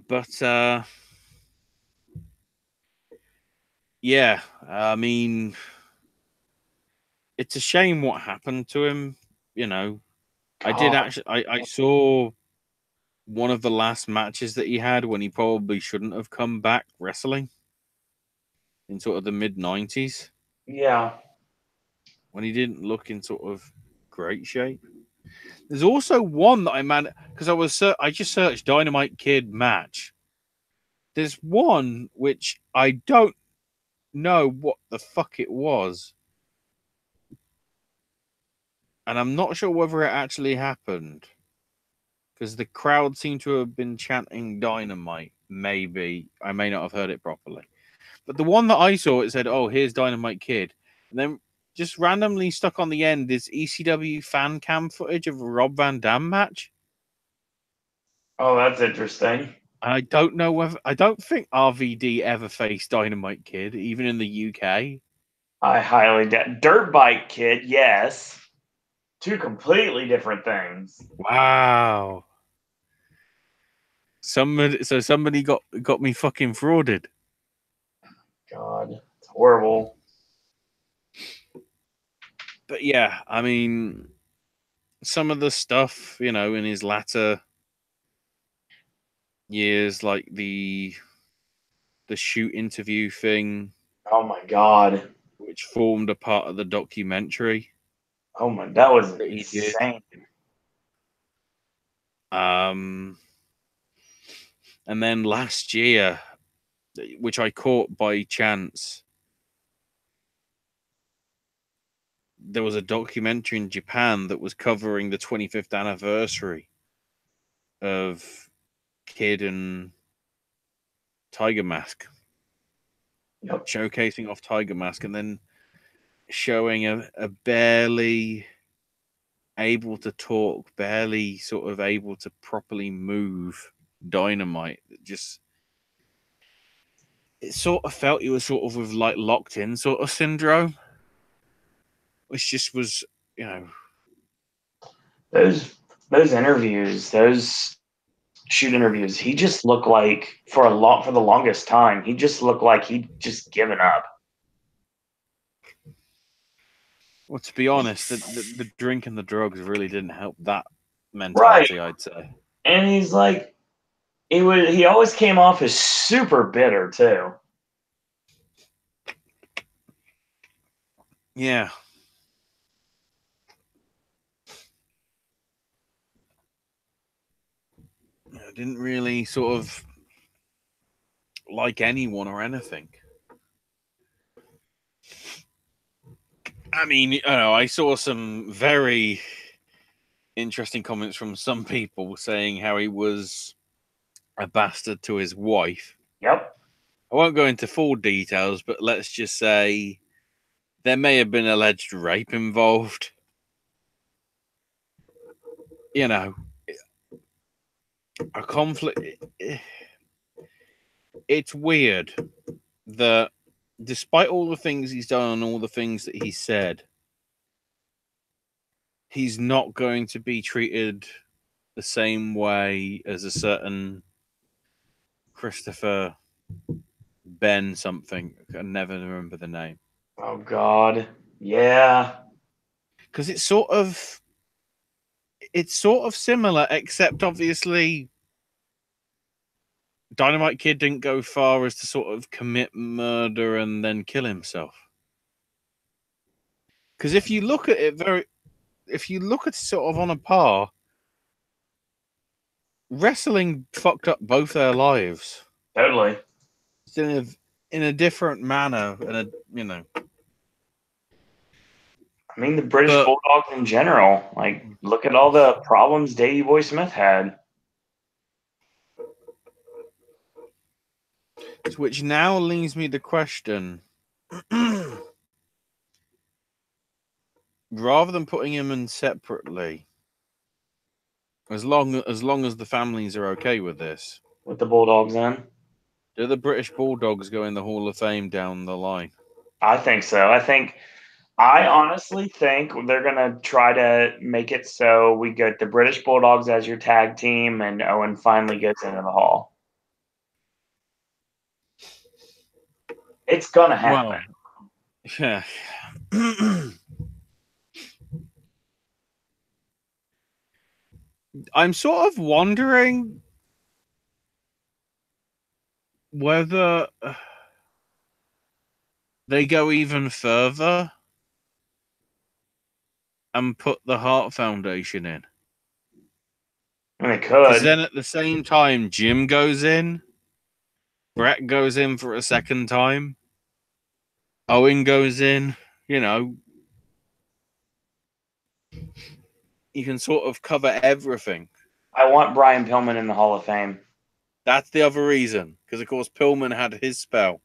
but yeah, I mean, it's a shame what happened to him. You know, I did God. actually. I saw one of the last matches that he had when he probably shouldn't have come back wrestling in sort of the mid-90s Yeah. when he didn't look in sort of great shape. There's also one that I because I just searched Dynamite Kid match. There's one which I don't know what the fuck it was, and I'm not sure whether it actually happened because the crowd seemed to have been chanting Dynamite. Maybe I may not have heard it properly. But the one that I saw, it said, "Oh, here's Dynamite Kid," and then just randomly stuck on the end is ECW fan cam footage of a Rob Van Dam match. Oh, that's interesting. I don't know whether I don't think RVD ever faced Dynamite Kid, even in the UK. I highly doubt. Dirt Bike Kid, yes. Two completely different things. Wow. Somebody got me fucking frauded. God, it's horrible. But yeah, I mean, some of the stuff, you know, in his latter years, like the shoot interview thing, Oh my God. which formed a part of the documentary Oh my, that was that he did. insane. And then last year, which I caught by chance, there was a documentary in Japan that was covering the 25th anniversary of Kid and Tiger Mask. Yep. Showcasing off Tiger Mask and then showing a barely able to talk, barely sort of able to properly move Dynamite. Just it sort of felt he was sort of with like locked in sort of syndrome, which just was, you know, Those interviews, those shoot interviews, he just looked like for the longest time, he just looked like he'd just given up. Well, to be honest, the drink and the drugs really didn't help that mentality, Right. I'd say. And he's like, he always came off as super bitter too. Yeah. I didn't really sort of like anyone or anything. I mean, I saw some very interesting comments from some people saying how he was a bastard to his wife. Yep. I won't go into full details, but let's just say there may have been alleged rape involved. You know, a conflict. It's weird that despite all the things he's done and all the things that he said, he's not going to be treated the same way as a certain Christopher Ben something. I never remember the name. Oh God. Yeah. Because it's sort of similar, except obviously Dynamite Kid didn't go far as to sort of commit murder and then kill himself. Because if you look at it sort of on a par, wrestling fucked up both their lives. Totally. In a different manner, I mean, the British Bulldogs in general. Like, look at all the problems Davey Boy Smith had. Which now leaves me the question: rather than putting him in separately, as long as the families are okay with this, With the Bulldogs in? do the British Bulldogs go in the Hall of Fame down the line? I think so. I honestly think they're going to try to make it so we get the British Bulldogs as your tag team, and Owen finally gets into the Hall. It's going to happen. Well, yeah. I'm sort of wondering whether they go even further and put the Hart Foundation in. And they Because could. then at the same time, Jim goes in, Brett goes in for a second time, Owen goes in, you can sort of cover everything. I want Brian Pillman in the Hall of Fame. That's the other reason. Because, of course, Pillman had his spell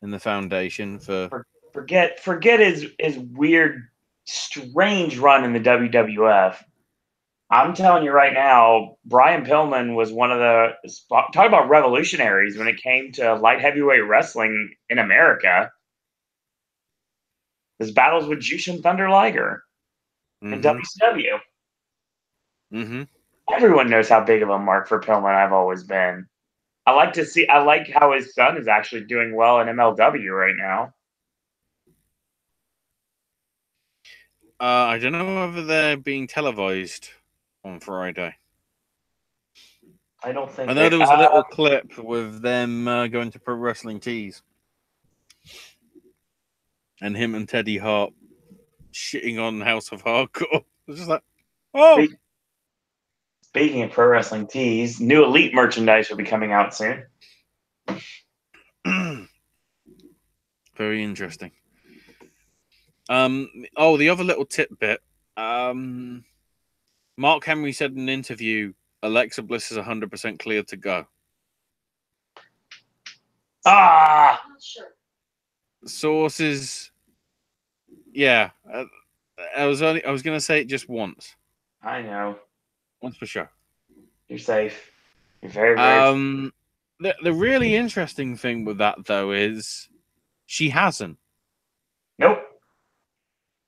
in the foundation for... Forget his weird, strange run in the WWF. I'm telling you right now, Brian Pillman was one of the talk about revolutionaries when it came to light heavyweight wrestling in America. His battles with Jushin Thunder Liger in WCW. Mm-hmm. Everyone knows how big of a mark for Pillman I've always been. I like how his son is actually doing well in MLW right now. I don't know whether they're being televised on Friday. I don't think I know there was a little clip with them going to Pro Wrestling Tees and him and Teddy Hart shitting on House of Hardcore. It was just like, oh. Speaking of Pro Wrestling Tees, new Elite merchandise will be coming out soon. Very interesting. The other little tidbit. Mark Henry said in an interview, Alexa Bliss is 100% cleared to go. Sources. Yeah, I was going to say it just once. I know. Once for sure. You're safe. You're very, very safe. The really interesting thing with that though is she hasn't. Nope.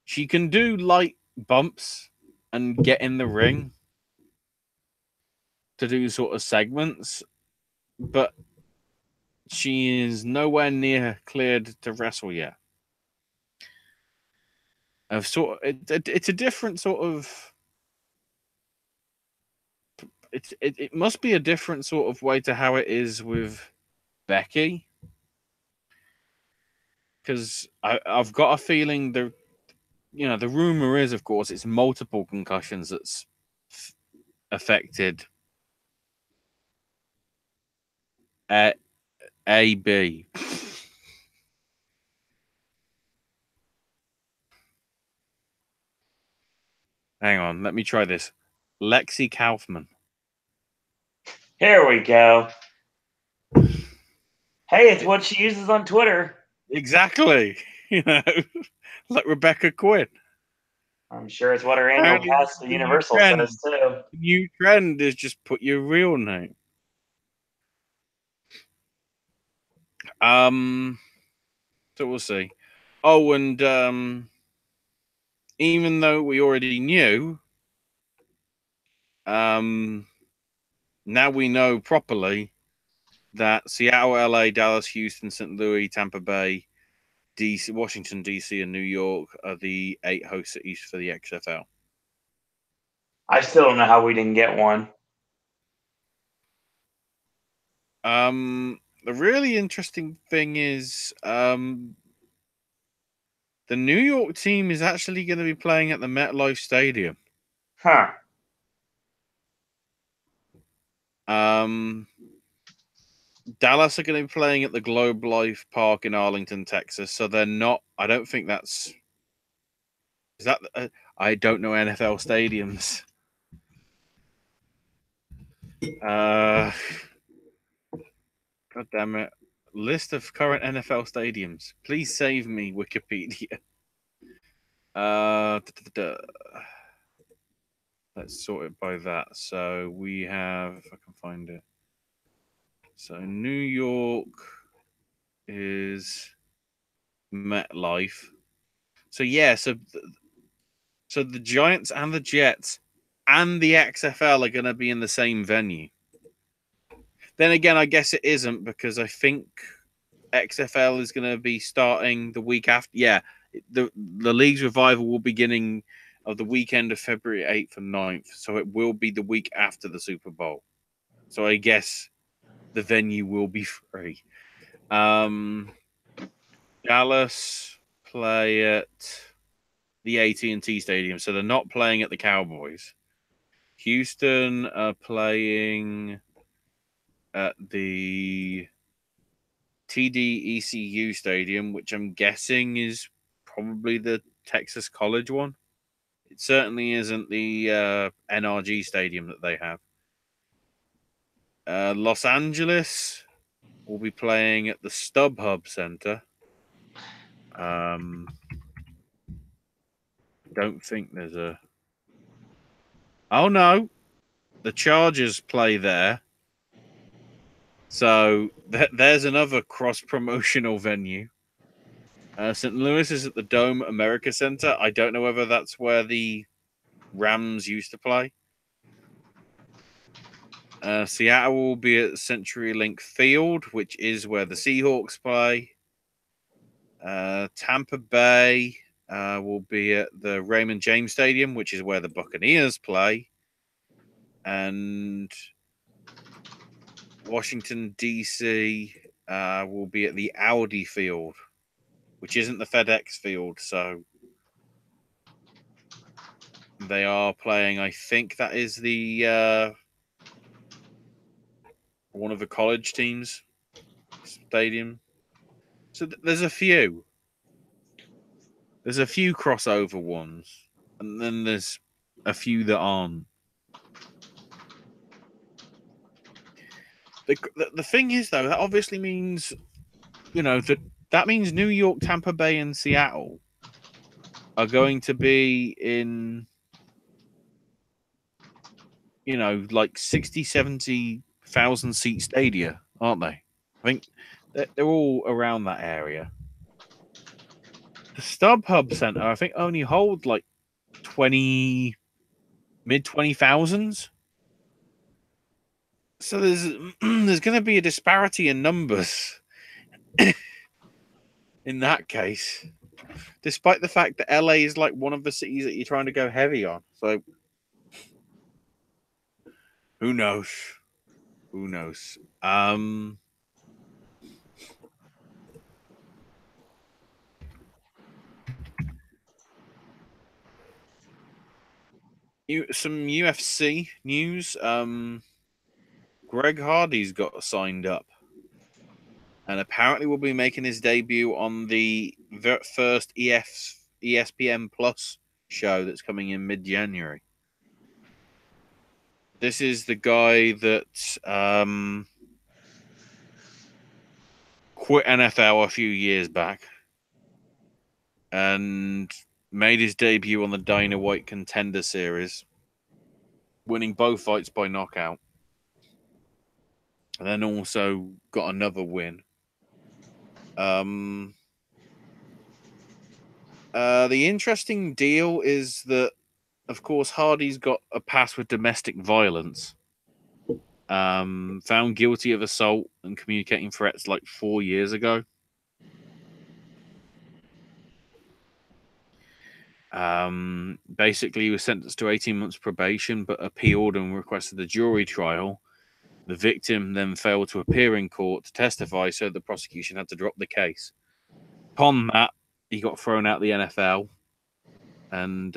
She can do light bumps and get in the ring. to do sort of segments, but she is nowhere near cleared to wrestle yet. It's a different sort of. It must be a different sort of way to how it is with Becky, because I've got a feeling the rumor is, of course, it's multiple concussions that's affected AB. Hang on, let me try this. Lexi Kaufman. Here we go. Hey, it's what she uses on Twitter. Exactly. Like Rebecca Quinn. I'm sure it's what her annual pass to Universal says too. The new trend is just put your real name. So we'll see. Oh, and even though we already knew, now we know properly that Seattle, LA, Dallas, Houston, St. Louis, Tampa Bay, DC, Washington, DC, and New York are the 8 host cities for the XFL. I still don't know how we didn't get one. The really interesting thing is, the New York team is actually going to be playing at the MetLife Stadium. Huh. Dallas are going to be playing at the Globe Life Park in Arlington, Texas. So they're not. I don't think that's. Is that? I don't know NFL stadiums. God damn it! List of current NFL stadiums. Please save me, Wikipedia. Let's sort it by that. So we have, if I can find it. So New York is MetLife. So yeah, so the Giants and the Jets and the XFL are going to be in the same venue. Then again, I guess it isn't, because I think XFL is going to be starting the week after. Yeah, the league's revival will be beginning of the weekend of February 8th and 9th. So it will be the week after the Super Bowl. So I guess the venue will be free. Dallas play at the AT&T Stadium, so they're not playing at the Cowboys. Houston are playing at the TDECU Stadium, which I'm guessing is probably the Texas College one. It certainly isn't the NRG Stadium that they have. Los Angeles will be playing at the StubHub Center. Don't think there's a... Oh, no. The Chargers play there. So there's another cross-promotional venue. St. Louis is at the Dome America Center. I don't know whether that's where the Rams used to play. Seattle will be at CenturyLink Field, which is where the Seahawks play. Tampa Bay will be at the Raymond James Stadium, which is where the Buccaneers play. And Washington, D.C. Will be at the Audi Field, which isn't the FedEx Field. So they are playing, I think that is the one of the college teams' stadium. So there's a few. There's a few crossover ones, and then there's a few that aren't. The thing is, though, that obviously means, that means New York, Tampa Bay, and Seattle are going to be in, like 60, 70,000 seat stadia, aren't they? I think they're all around that area. The StubHub Center, I think, only hold like mid 20,000s. So there's going to be a disparity in numbers in that case, despite the fact that LA is like one of the cities that you're trying to go heavy on. So who knows? Who knows? Some UFC news. Greg Hardy's got signed up, and apparently will be making his debut on the first ESPN Plus show that's coming in mid-January. This is the guy that quit NFL a few years back and made his debut on the Dana White Contender Series, winning both fights by knockout. And then also got another win. The interesting deal is that, of course, Hardy's got a past with domestic violence. Found guilty of assault and communicating threats like 4 years ago. Basically, he was sentenced to 18 months probation, but appealed and requested a jury trial. The victim then failed to appear in court to testify, so the prosecution had to drop the case. Upon that, he got thrown out of the NFL and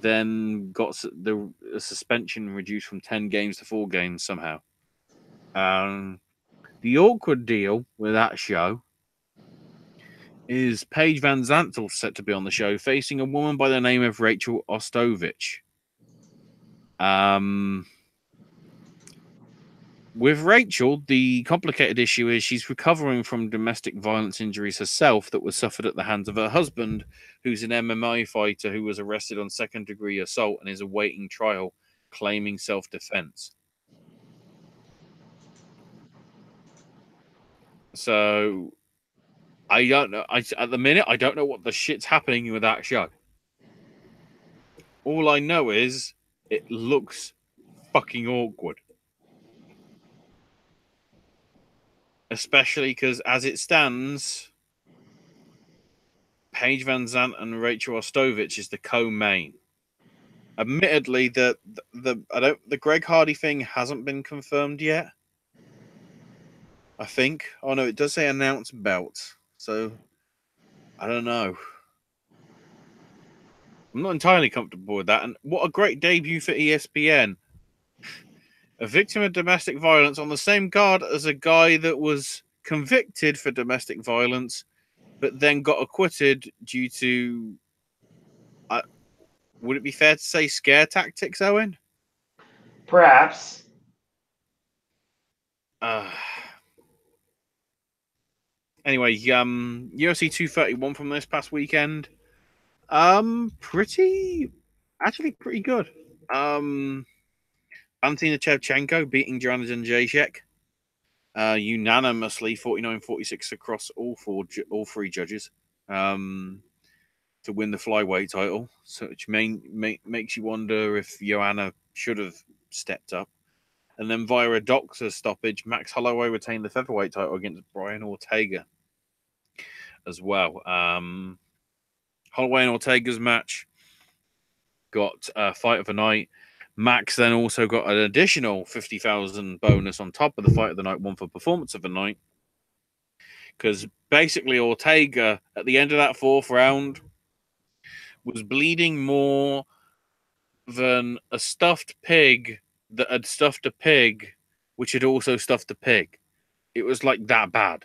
then got the suspension reduced from 10 games to 4 games somehow. The awkward deal with that show is Paige Van Zandt set to be on the show, facing a woman by the name of Rachel Ostovich. With Rachel, the complicated issue is she's recovering from domestic violence injuries herself that was suffered at the hands of her husband, who's an MMA fighter who was arrested on second-degree assault and is awaiting trial, claiming self-defense. So, I don't know. At the minute, I don't know what the shit's happening with that show. All I know is it looks fucking awkward. Especially because, as it stands, Paige Van Zandt and Rachel Ostovich is the co-main. Admittedly, the Greg Hardy thing hasn't been confirmed yet. I think. Oh no, it does say announced belt. So I don't know. I'm not entirely comfortable with that. And what a great debut for ESPN. A victim of domestic violence on the same card as a guy that was convicted for domestic violence, but then got acquitted due to, would it be fair to say, scare tactics, Owen? Perhaps. Anyway, UFC 231 from this past weekend. Pretty good. Valentina Shevchenko beating Joanna Jędrzejczyk unanimously 49-46 across all three judges to win the flyweight title, so which makes you wonder if Joanna should have stepped up. And then via a doctor's stoppage, Max Holloway retained the featherweight title against Brian Ortega as well. Holloway and Ortega's match got fight of the night. Max then also got an additional 50,000 bonus on top of the fight of the night, one for performance of the night. Because basically Ortega, at the end of that fourth round, was bleeding more than a stuffed pig that had stuffed a pig, which had also stuffed a pig. It was like that bad.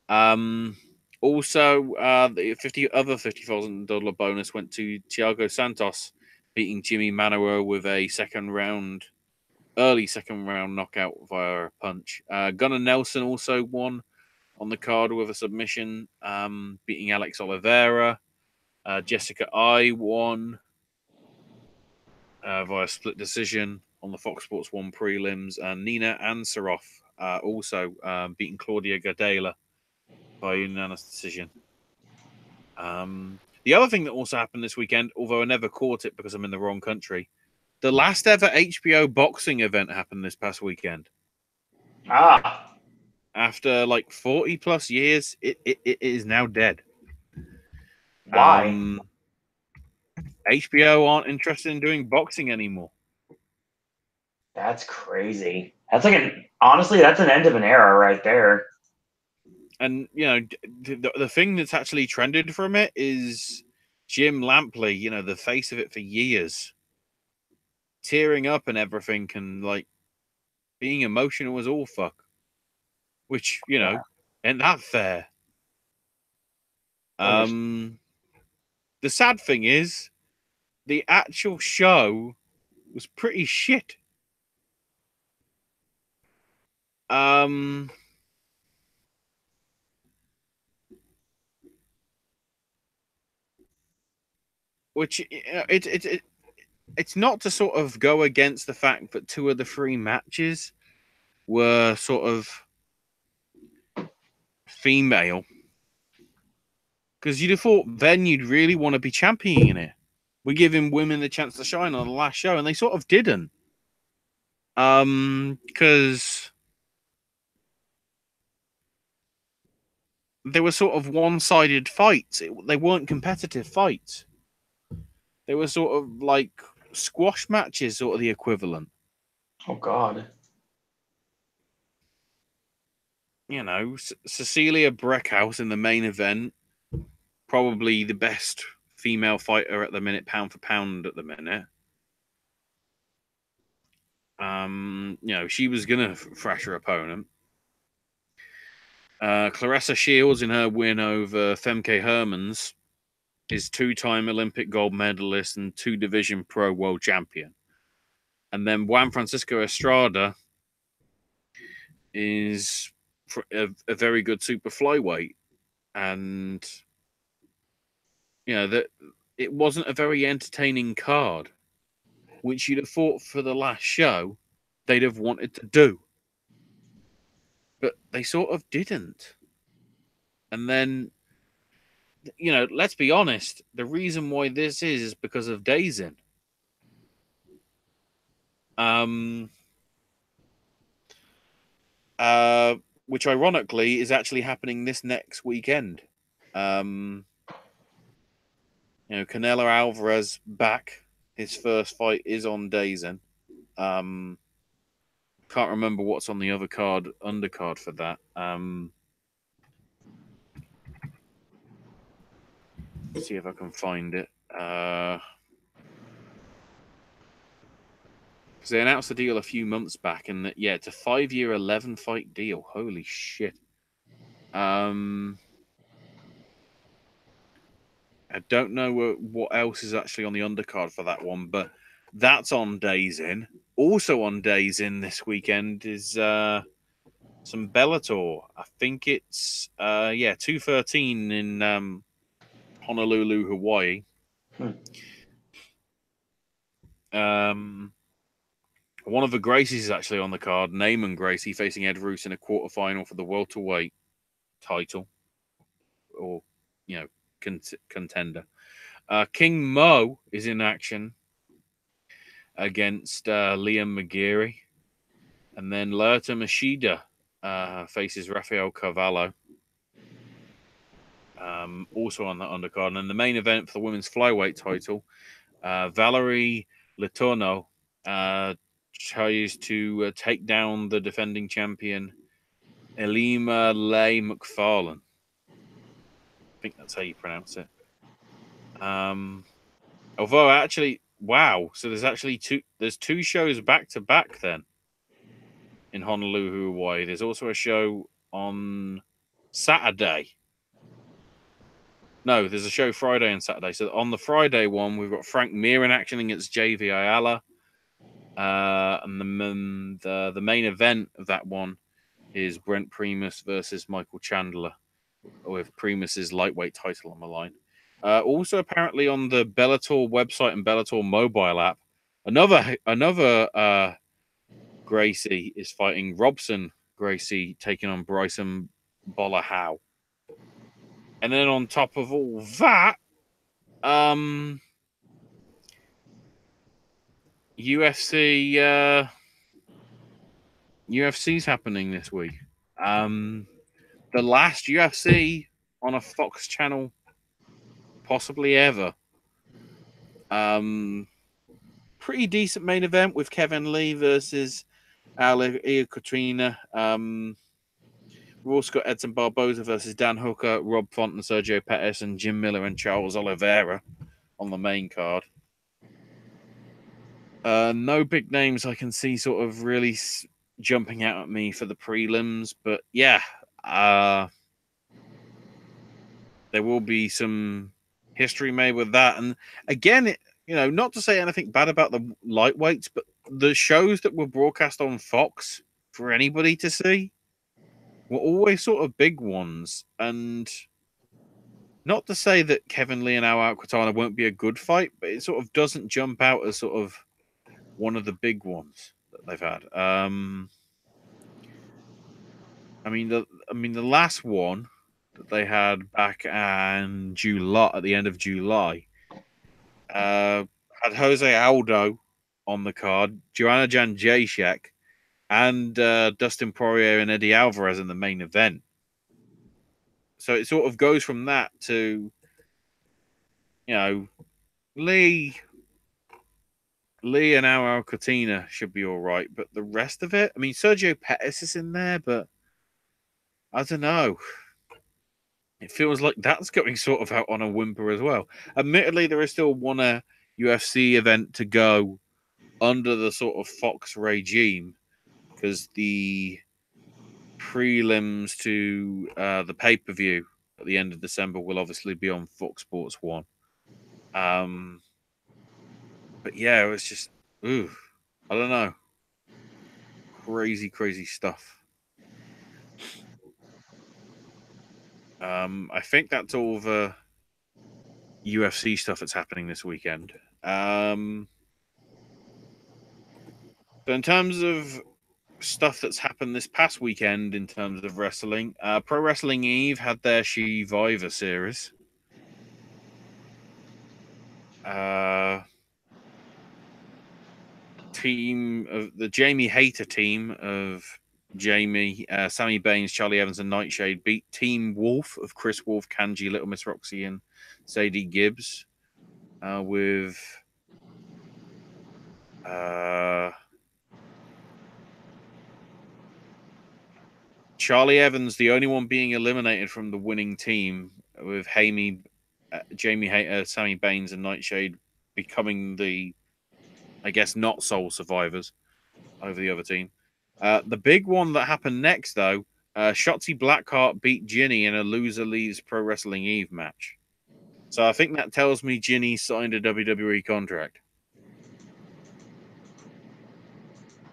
Also, the $50,000 bonus went to Thiago Santos, beating Jimmy Manuel with a early second round knockout via a punch. Gunnar Nelson also won on the card with a submission, beating Alex Oliveira. Jessica I won via split decision on the Fox Sports 1 prelims. And Nina Ansaroff also beating Claudia Gadela by unanimous decision. The other thing that also happened this weekend, although I never caught it because I'm in the wrong country, The last ever HBO boxing event happened this past weekend. Ah. After like 40 plus years, it is now dead. Why? HBO aren't interested in doing boxing anymore. That's crazy. That's like honestly, that's an end of an era right there. And, you know, the thing that's actually trended from it is Jim Lampley, you know, the face of it for years, tearing up and everything and like being emotional as all fuck. Which, you know, ain't that fair. The sad thing is, the actual show was pretty shit. Which it's not to sort of go against the fact that 2 of the 3 matches were sort of female, because you'd have thought then you'd really want to be championing it. We're giving women the chance to shine on the last show, and they sort of didn't. Because they were sort of one-sided fights. They weren't competitive fights. They were sort of like squash matches, sort of the equivalent. Oh, God. You know, Cecilia Breckhouse in the main event, probably the best female fighter at the minute, pound for pound at the minute. You know, she was going to thrash her opponent. Clarissa Shields in her win over Femke Hermans is 2-time Olympic gold medalist and 2 Division Pro world champion. And then Juan Francisco Estrada is a very good super flyweight. And, you know, that it wasn't a very entertaining card, which you'd have thought for the last show they'd have wanted to do. But they sort of didn't. And then, you know, let's be honest, the reason why this is because of Dazin. Which ironically is actually happening this next weekend. You know, Canelo Alvarez back. His first fight is on Dazin. Can't remember what's on the other undercard for that. See if I can find it. Because they announced the deal a few months back, and yeah, it's a 5-year, 11-fight deal. Holy shit! I don't know what else is actually on the undercard for that one, but that's on Dazin. Also on Dazin this weekend is some Bellator. I think it's 213 in Honolulu, Hawaii. One of the Gracies is actually on the card. Naaman Gracie facing Ed Roos in a quarterfinal for the welterweight title, or you know, contender. King Mo is in action against Liam McGeary, and then Lerta Machida faces Rafael Carvalho. Also on the undercard, and then the main event for the women's flyweight title, Valerie Letourneau tries to take down the defending champion Elima Leigh McFarlane. I think that's how you pronounce it. Although actually, wow! So there's actually two shows back to back then in Honolulu, Hawaii. There's also a show on Saturday. No, there's a show Friday and Saturday. So on the Friday one, we've got Frank Mir in action against JV Ayala. And the main event of that one is Brent Primus versus Michael Chandler, with Primus's lightweight title on the line. Also, apparently on the Bellator website and Bellator mobile app, another Gracie is fighting Robson Gracie, taking on Bryson Bola Howe. And then on top of all that, UFC's happening this week. The last UFC on a Fox channel, possibly ever. Pretty decent main event with Kevin Lee versus Alia Katrina. We've also got Edson Barboza versus Dan Hooker, Rob Font and Sergio Pettis, and Jim Miller and Charles Oliveira on the main card. No big names I can see sort of really jumping out at me for the prelims, but yeah, there will be some history made with that. And again, not to say anything bad about the lightweights, but the shows that were broadcast on Fox for anybody to see were always sort of big ones. And not to say that Kevin Lee and Al Alcatana won't be a good fight, but it sort of doesn't jump out as sort of one of the big ones that they've had. The last one that they had back in July, at the end of July, had Jose Aldo on the card, Joanna Jędrzejczyk, and Dustin Poirier and Eddie Alvarez in the main event. So it sort of goes from that to, Lee and Al Alcatana should be all right, but the rest of it, Sergio Pettis is in there, but I don't know. It feels like that's going sort of out on a whimper as well. Admittedly, there is still one UFC event to go under the sort of Fox regime, because the prelims to the pay-per-view at the end of December will obviously be on Fox Sports 1. But yeah, it was just, I don't know. Crazy, crazy stuff. I think that's all the UFC stuff that's happening this weekend. So in terms of stuff that's happened this past weekend in terms of wrestling, Pro Wrestling Eve had their Survivor series. Team of the Jamie Hayter team of Jamie, Sammy Baines, Charlie Evans, and Nightshade beat Team Wolf of Chris Wolf, Kanji, Little Miss Roxy, and Sadie Gibbs with Charlie Evans, the only one being eliminated from the winning team, with Jamie Hayter, Sammy Baines, and Nightshade becoming the, I guess, not sole survivors over the other team. The big one that happened next, though, Shotzi Blackheart beat Ginny in a loser leaves Pro Wrestling Eve match. So I think that tells me Ginny signed a WWE contract,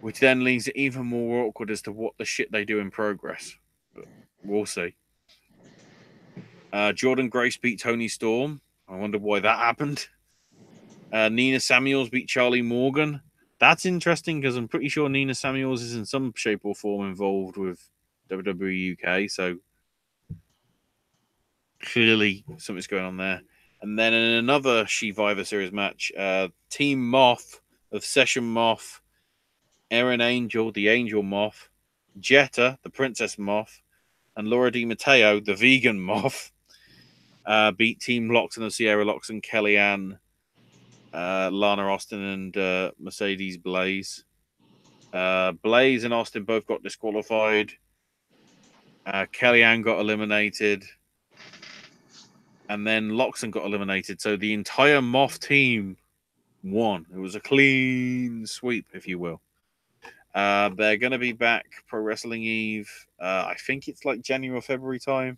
which then leaves it even more awkward as to what the shit they do in Progress. But we'll see. Jordan Grace beat Tony Storm. I wonder why that happened. Nina Samuels beat Charlie Morgan. That's interesting because I'm pretty sure Nina Samuels is in some shape or form involved with WWE UK. So clearly something's going on there. And then in another Survivor Series match, Team Moth of Session Moth, Erin Angel, the Angel Moth, Jetta, the Princess Moth, and Laura Di Matteo, the Vegan Moth, beat Team Loxton of Sierra Loxton, Kellyanne, Lana Austin, and Mercedes Blaze. Blaze and Austin both got disqualified. Kellyanne got eliminated. And then Loxton got eliminated. So the entire Moth team won. It was a clean sweep, if you will. They're going to be back Pro Wrestling Eve. I think it's like January or February time.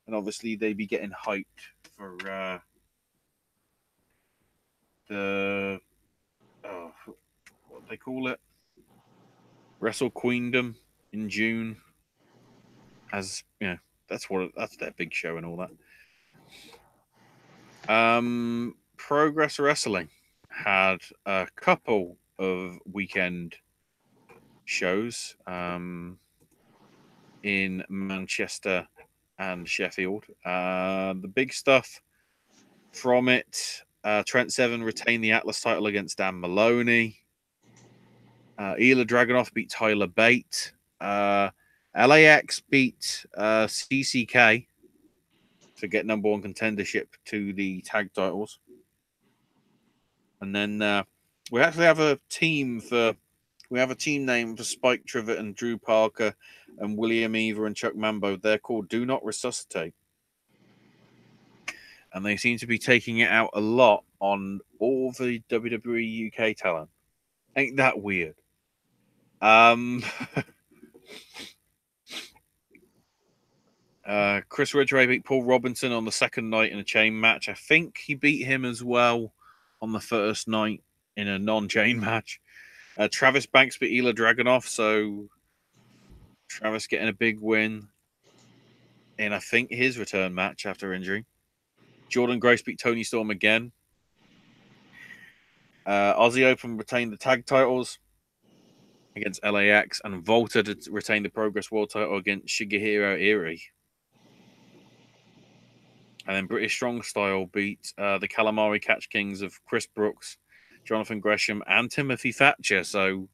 And obviously they'd be getting hyped for the what they call it, Wrestle Queendom in June. As that's their big show and all that. Progress Wrestling had a couple of weekend shows in Manchester and Sheffield. The big stuff from it Trent Seven retained the Atlas title against Dan Maloney. Ela Dragunov beat Tyler Bate. LAX beat CCK to get number one contendership to the tag titles. And then we actually have a team name for Spike Trivet and Drew Parker and William Eva and Chuck Mambo. They're called Do Not Resuscitate. And they seem to be taking it out a lot on all the WWE UK talent. Ain't that weird? Chris Ridgway beat Paul Robinson on the second night in a chain match. I think he beat him as well on the first night in a non-chain match. Travis Banks beat Ela Dragunov, so Travis getting a big win in, I think, his return match after injury. Jordan Grace beat Tony Storm again. Aussie Open retained the tag titles against LAX, and Volta retained the Progress World title against Shigehiro Iri. And then British Strong Style beat the Calamari Catch Kings of Chris Brooks, Jonathan Gresham, and Timothy Thatcher. So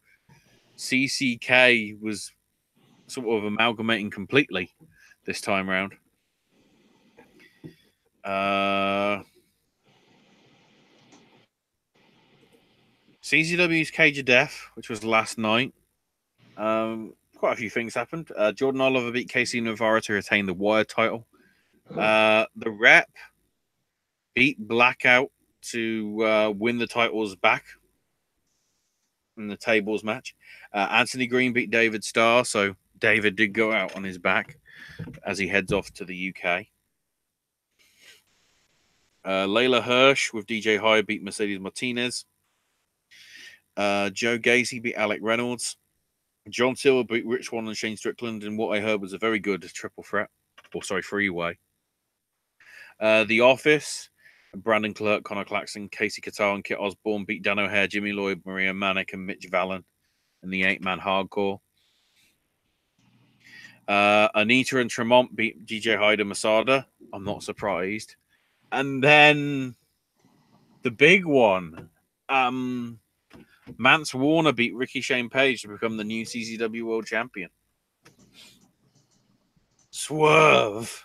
CCK was sort of amalgamating completely this time round. CZW's Cage of Death, which was last night. Quite a few things happened. Jordan Oliver beat Casey Navarro to retain the Wired title. The Rep beat Blackout to win the titles back in the tables match. Anthony Green beat David Starr, so David did go out on his back as he heads off to the UK. Layla Hirsch with DJ Hyde beat Mercedes Martinez. Joe Gacy beat Alec Reynolds. John Silver beat Rich Swann and Shane Strickland in what I heard was a very good triple threat. Freeway. The Office, Brandon Clerk, Connor Claxton, Casey Catal, and Kit Osborne beat Dan O'Hare, Jimmy Lloyd, Maria Manick, and Mitch Vallon in the 8-man hardcore. Anita and Tremont beat DJ Hyde and Masada. I'm not surprised. And then the big one, Mance Warner beat Ricky Shane Page to become the new CZW World Champion. Swerve.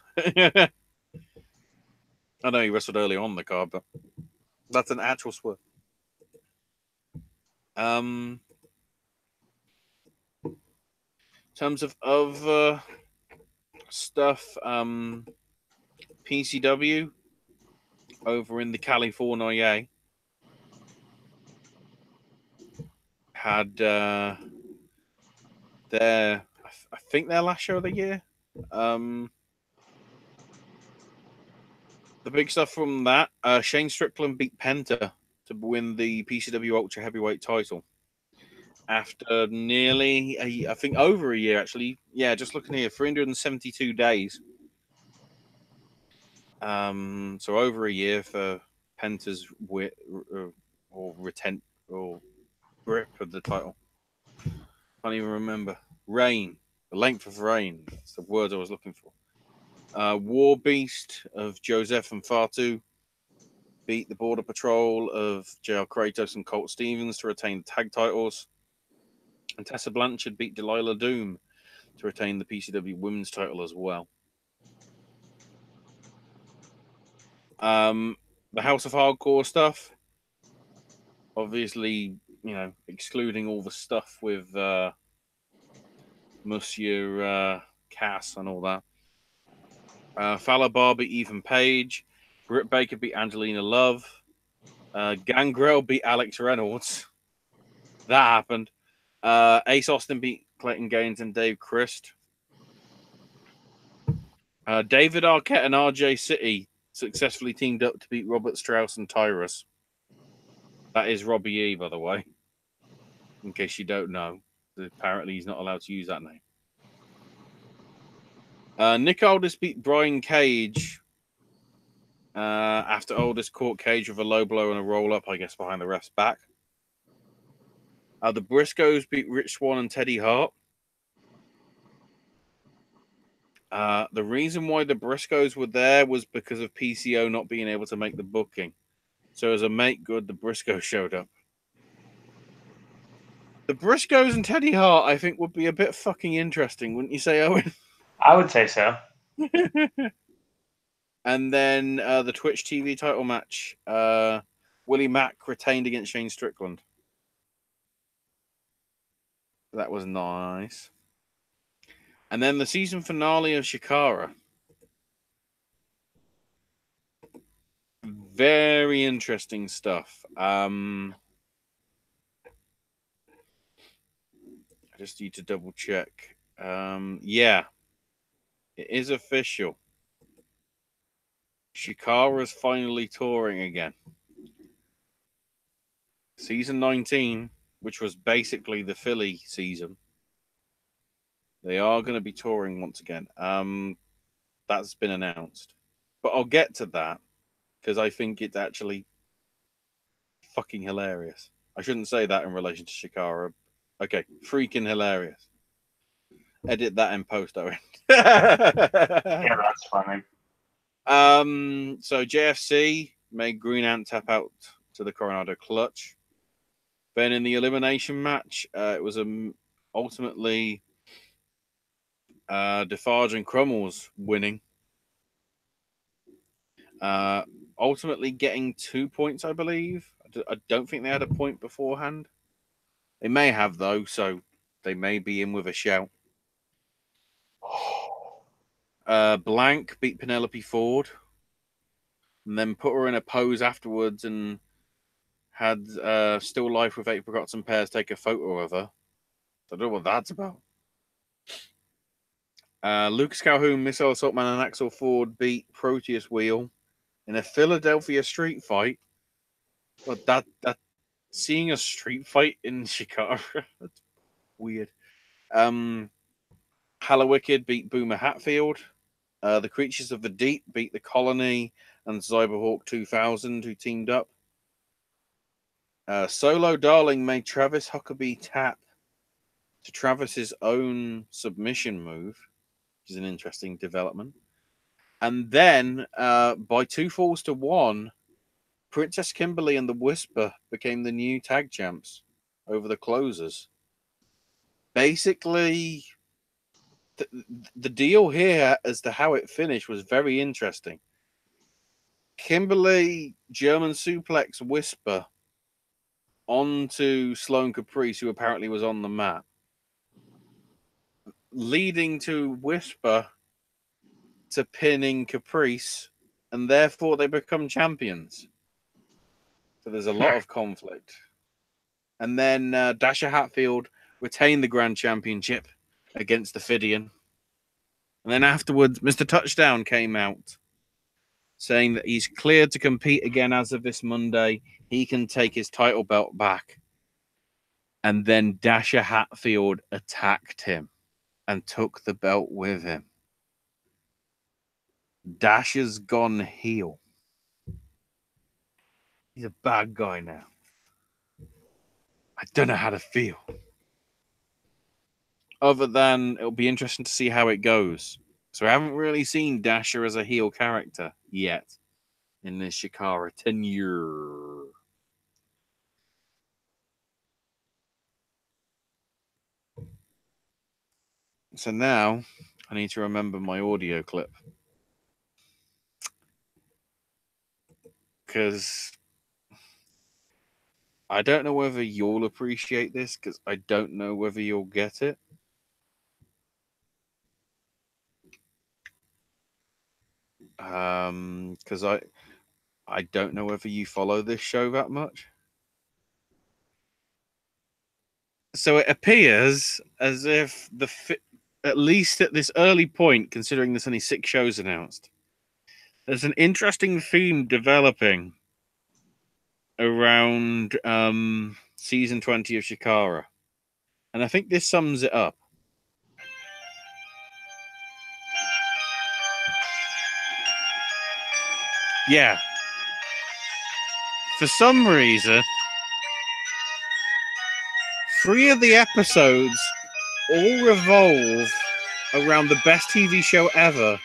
I know he wrestled early on the card, but that's an actual swerve. In terms of other stuff, PCW over in the California had their, I think, their last show of the year. The big stuff from that, Shane Strickland beat Penta to win the PCW Ultra Heavyweight title after nearly, I think, over a year, actually. Yeah, just looking here, 372 days. So over a year for Penta's grip of the title. Can't even remember. Reign, the length of reign. That's the word I was looking for. War Beast of Joseph and Fatu beat the Border Patrol of JR Kratos and Colt Stevens to retain the tag titles. And Tessa Blanchard beat Delilah Doom to retain the PCW Women's title as well. The House of Hardcore stuff, obviously, excluding all the stuff with Monsieur Cass and all that. Fowler Bar beat Ethan Page. Britt Baker beat Angelina Love. Gangrel beat Alex Reynolds. That happened. Ace Austin beat Clayton Gaines and Dave Christ. David Arquette and RJ City successfully teamed up to beat Robert Strauss and Tyrus. That is Robbie E, by the way. In case you don't know. Apparently he's not allowed to use that name. Nick Aldis beat Brian Cage after Aldis caught Cage with a low blow and a roll-up, I guess, behind the ref's back. The Briscoes beat Rich Swann and Teddy Hart. The reason why the Briscoes were there was because of PCO not being able to make the booking. So as a make good, the Briscoes showed up. The Briscoes and Teddy Hart, I think, would be a bit fucking interesting, wouldn't you say, Owen? I would say so. And then the Twitch TV title match. Willie Mack retained against Shane Strickland. That was nice. And then the season finale of Shikara. Very interesting stuff. I just need to double check. Yeah, it is official. Shikara's finally touring again. Season 19, which was basically the Philly season, they are going to be touring once again. That's been announced. But I'll get to that because I think it's actually fucking hilarious. I shouldn't say that in relation to Shikara. Okay, freaking hilarious. Edit that in post, Owen. Yeah, that's funny. So JFC made Green Ant tap out to the Coronado Clutch. Then in the elimination match, it was ultimately Defarge and Crummels winning. Ultimately getting 2 points, I believe. I don't think they had a point beforehand. They may have, though, so they may be in with a shout. Blank beat Penelope Ford and then put her in a pose afterwards and had Still Life with Apricots and Pears take a photo of her. I don't know what that's about. Lucas Calhoun, Missile Assaultman, and Axel Ford beat Proteus Wheel in a Philadelphia street fight. Well, that seeing a street fight in Chicago, that's weird. Hallowicked beat Boomer Hatfield. The Creatures of the Deep beat the Colony and Cyberhawk 2000, who teamed up. Solo Darling made Travis Huckabee tap to Travis's own submission move, which is an interesting development. And then, by 2 falls to 1, Princess Kimberly and the Whisper became the new tag champs over the Closers. Basically, the deal here as to how it finished was very interesting. Kimberly German suplex Whisper onto Sloan Caprice, who apparently was on the mat, leading to Whisper to pinning Caprice, and therefore they become champions. So there's a lot of conflict. And then Dasha Hatfield retained the Grand Championship against the Fidian. And then afterwards, Mr. Touchdown came out saying that he's cleared to compete again as of this Monday. He can take his title belt back. And then Dasha Hatfield attacked him and took the belt with him. Dasha's gone heel. He's a bad guy now. I don't know how to feel. Other than it'll be interesting to see how it goes. So I haven't really seen Dasha as a heel character yet in this Shikara tenure. So now I need to remember my audio clip. Because I don't know whether you'll appreciate this, because I don't know whether you'll get it. Because I don't know whether you follow this show that much. So it appears as if at least at this early point, considering there's only 6 shows announced, there's an interesting theme developing around season 20 of Shikara. And I think this sums it up. Yeah. For some reason, 3 of the episodes all revolve around the best TV show ever,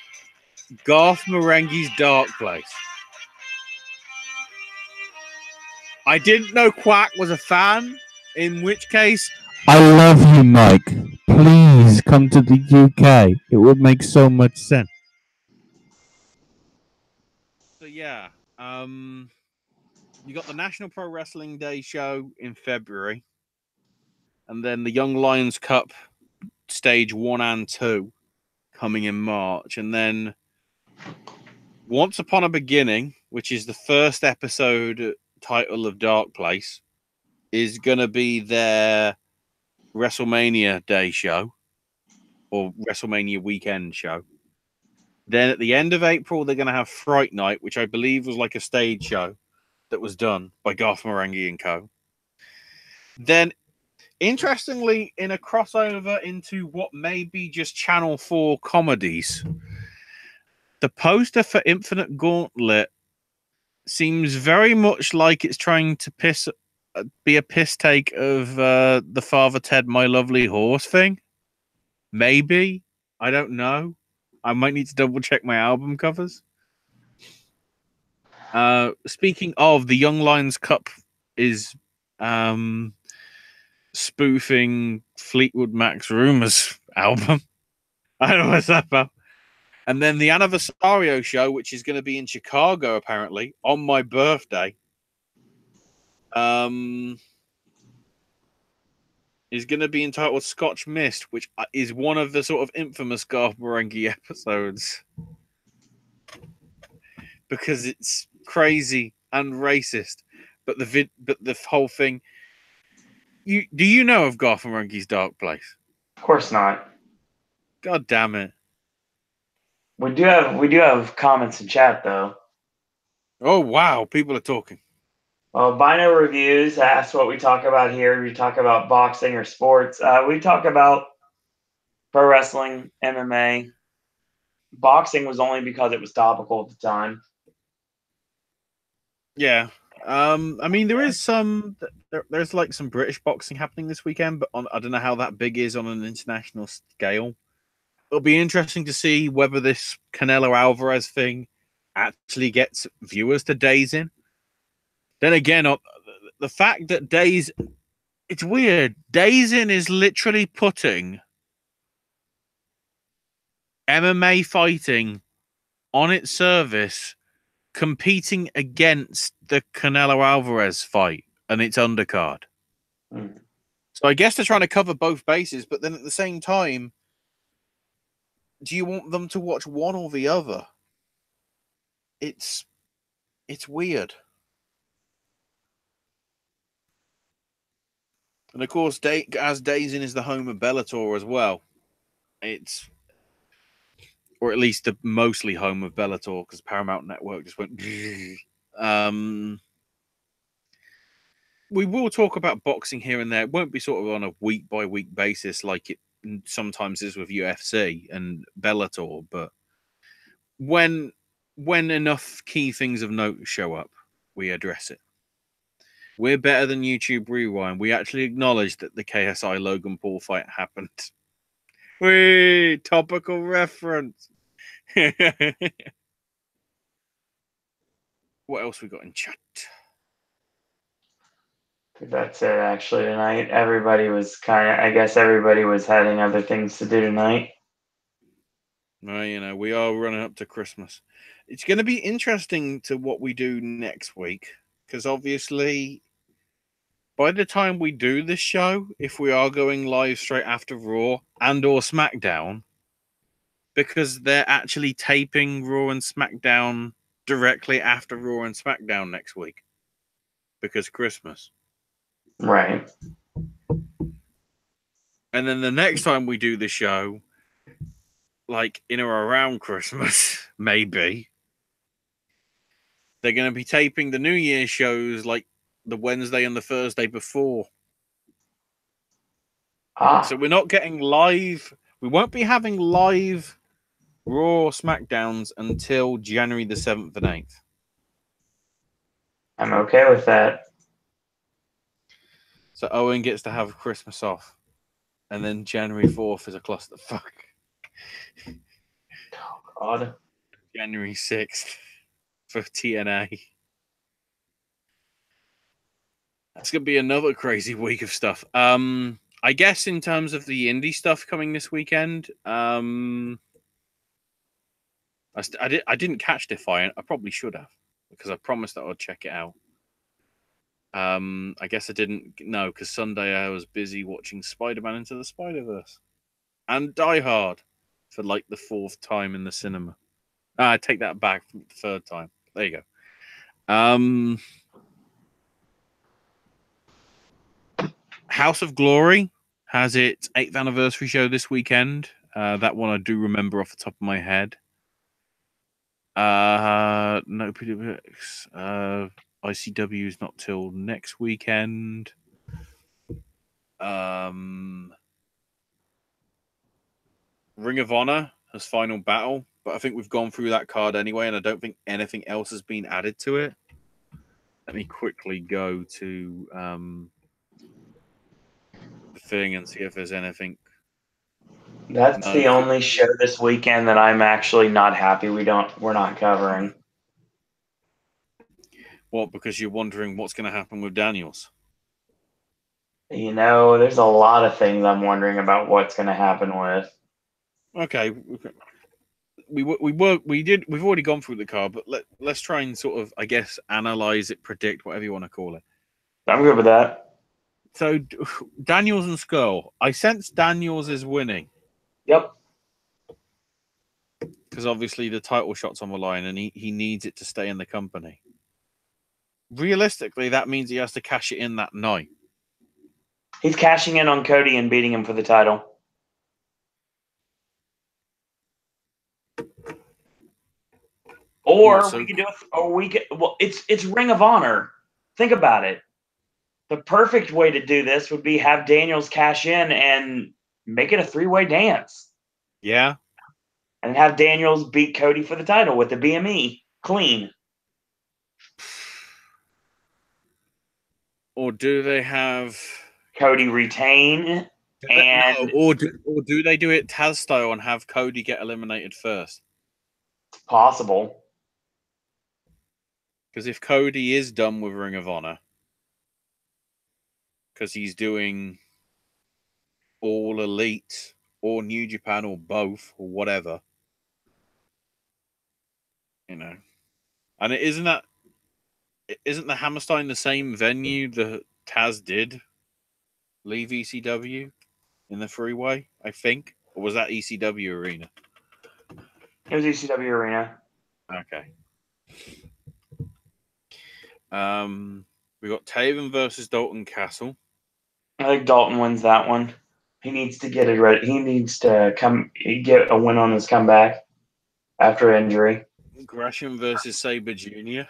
Garth Marenghi's Dark Place. I didn't know Quack was a fan, in which case, I love you, Mike. Please come to the UK. It would make so much sense. so yeah. You got the National Pro Wrestling Day show in February, and then the Young Lions Cup stage 1 and 2 coming in March, and then Once Upon a Beginning, which is the first episode title of Dark Place, is going to be their WrestleMania Day show or WrestleMania weekend show. Then at the end of April, they're going to have Fright Night, which I believe was like a stage show that was done by Garth Marenghi and co. Then, interestingly, in a crossover into what may be just Channel 4 comedies, the poster for Infinite Gauntlet seems very much like it's trying to be a piss take of the Father Ted My Lovely Horse thing. Maybe. I don't know. I might need to double check my album covers. Speaking of, the Young Lions Cup is spoofing Fleetwood Mac's Rumors album. I don't know what's that about. And then the Anniversario show, which is going to be in Chicago, apparently, on my birthday, is going to be entitled Scotch Mist, which is one of the sort of infamous Garth Marenghi episodes. Because it's crazy and racist. But the whole thing... Do you know of Garth Marenghi's Dark Place? Of course not. God damn it. We do have comments in chat though. Oh wow, people are talking. Well, Bino Reviews asked what we talk about here. We talk about boxing or sports. We talk about pro wrestling, MMA. Boxing was only because it was topical at the time. Yeah. I mean, there is there's like some British boxing happening this weekend, but I don't know how that big is on an international scale. It'll be interesting to see whether this Canelo Alvarez thing actually gets viewers to days in. Then again, the fact that it's weird. Days in is literally putting MMA fighting on its service, competing against the Canelo Alvarez fight and its undercard. Mm. So I guess they're trying to cover both bases, but then at the same time, do you want them to watch one or the other? It's weird. And of course, as Days In is the home of Bellator as well, or at least the mostly home of Bellator, because Paramount Network just went. We will talk about boxing here and there. It won't be sort of on a week by week basis like it sometimes is with UFC and Bellator, but when enough key things of note show up, we address it. We're better than YouTube Rewind. We actually acknowledge that the KSI Logan Paul fight happened. Whee! Topical reference. What else we got in chat? That's it actually tonight. Everybody was I guess everybody was having other things to do tonight. Well, we are running up to Christmas. It's going to be interesting to what we do next week, because obviously by the time we do this show, if we are going live straight after Raw and or SmackDown, because they're actually taping Raw and SmackDown directly after Raw and SmackDown next week, because Christmas. Right. And then the next time we do the show, like in or around Christmas, maybe, they're going to be taping the New Year shows like the Wednesday and the Thursday before. So we're not getting live. We won't be having live Raw SmackDowns until January the 7th and 8th. I'm okay with that. So Owen gets to have Christmas off. And then January 4th is a clusterfuck. Oh, God. January 6th for TNA. It's going to be another crazy week of stuff. I guess in terms of the indie stuff coming this weekend, I didn't catch Defiant. I probably should have, because I promised that I'd check it out. I guess I didn't know, because Sunday I was busy watching Spider-Man Into the Spider-Verse and Die Hard for like the 4th time in the cinema. I take that back, the 3rd time. There you go. House of Glory has its 8th anniversary show this weekend. That one I do remember off the top of my head. No PWX. ICW is not till next weekend. Ring of Honor has Final Battle, but I think we've gone through that card anyway, and I don't think anything else has been added to it. Let me quickly go to the thing and see if there's anything. That's the only show this weekend that I'm actually not happy we're not covering. What? Because you're wondering what's going to happen with Daniels? You know, there's a lot of things I'm wondering about what's going to happen with. Okay. We've already gone through the card, but let's try and sort of, I guess, analyze it, predict, whatever you want to call it. I'm good with that. So Daniels and Skull, I sense Daniels is winning. Yep. Because obviously the title shot's on the line, and he needs it to stay in the company. Realistically, that means he has to cash it in that night. He's cashing in on Cody and beating him for the title. Or we could do it. Or we could. Well, it's Ring of Honor. Think about it. The perfect way to do this would be have Daniels cash in and make it a 3-way dance. Yeah. And have Daniels beat Cody for the title with the BME clean. Or do they have Cody retain? Or do they do it Taz style and have Cody get eliminated first? It's possible. Because if Cody is done with Ring of Honor, because he's doing All Elite or New Japan or both or whatever, you know, and isn't the Hammerstein the same venue that Taz did leave ECW in the freeway? I think, or was that ECW Arena? It was ECW Arena. Okay. We got Taven versus Dalton Castle. I think Dalton wins that one. He needs to get it ready. He needs to get a win on his comeback after injury. Gresham versus Sabre Jr.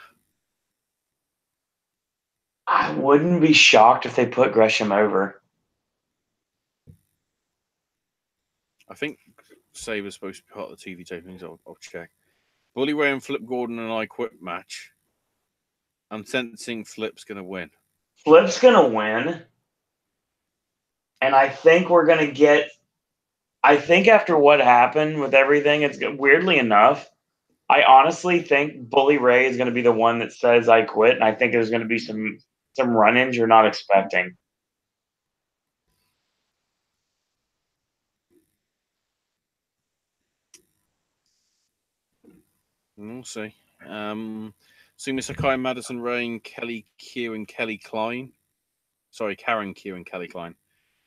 I wouldn't be shocked if they put Gresham over. I think Sabre's supposed to be part of the TV tapings. I'll check. Bully Ray and Flip Gordon and I Quit match. I'm sensing Flip's going to win. Flip's going to win. And I think we're going to get... I think after what happened with everything, it's weirdly enough, I honestly think Bully Ray is going to be the one that says I quit. And I think there's going to be some run-ins you're not expecting. We'll see. Sumi Sakai, Madison Rain, Kelly Q, and Kelly Klein. Sorry, Karen Q and Kelly Klein.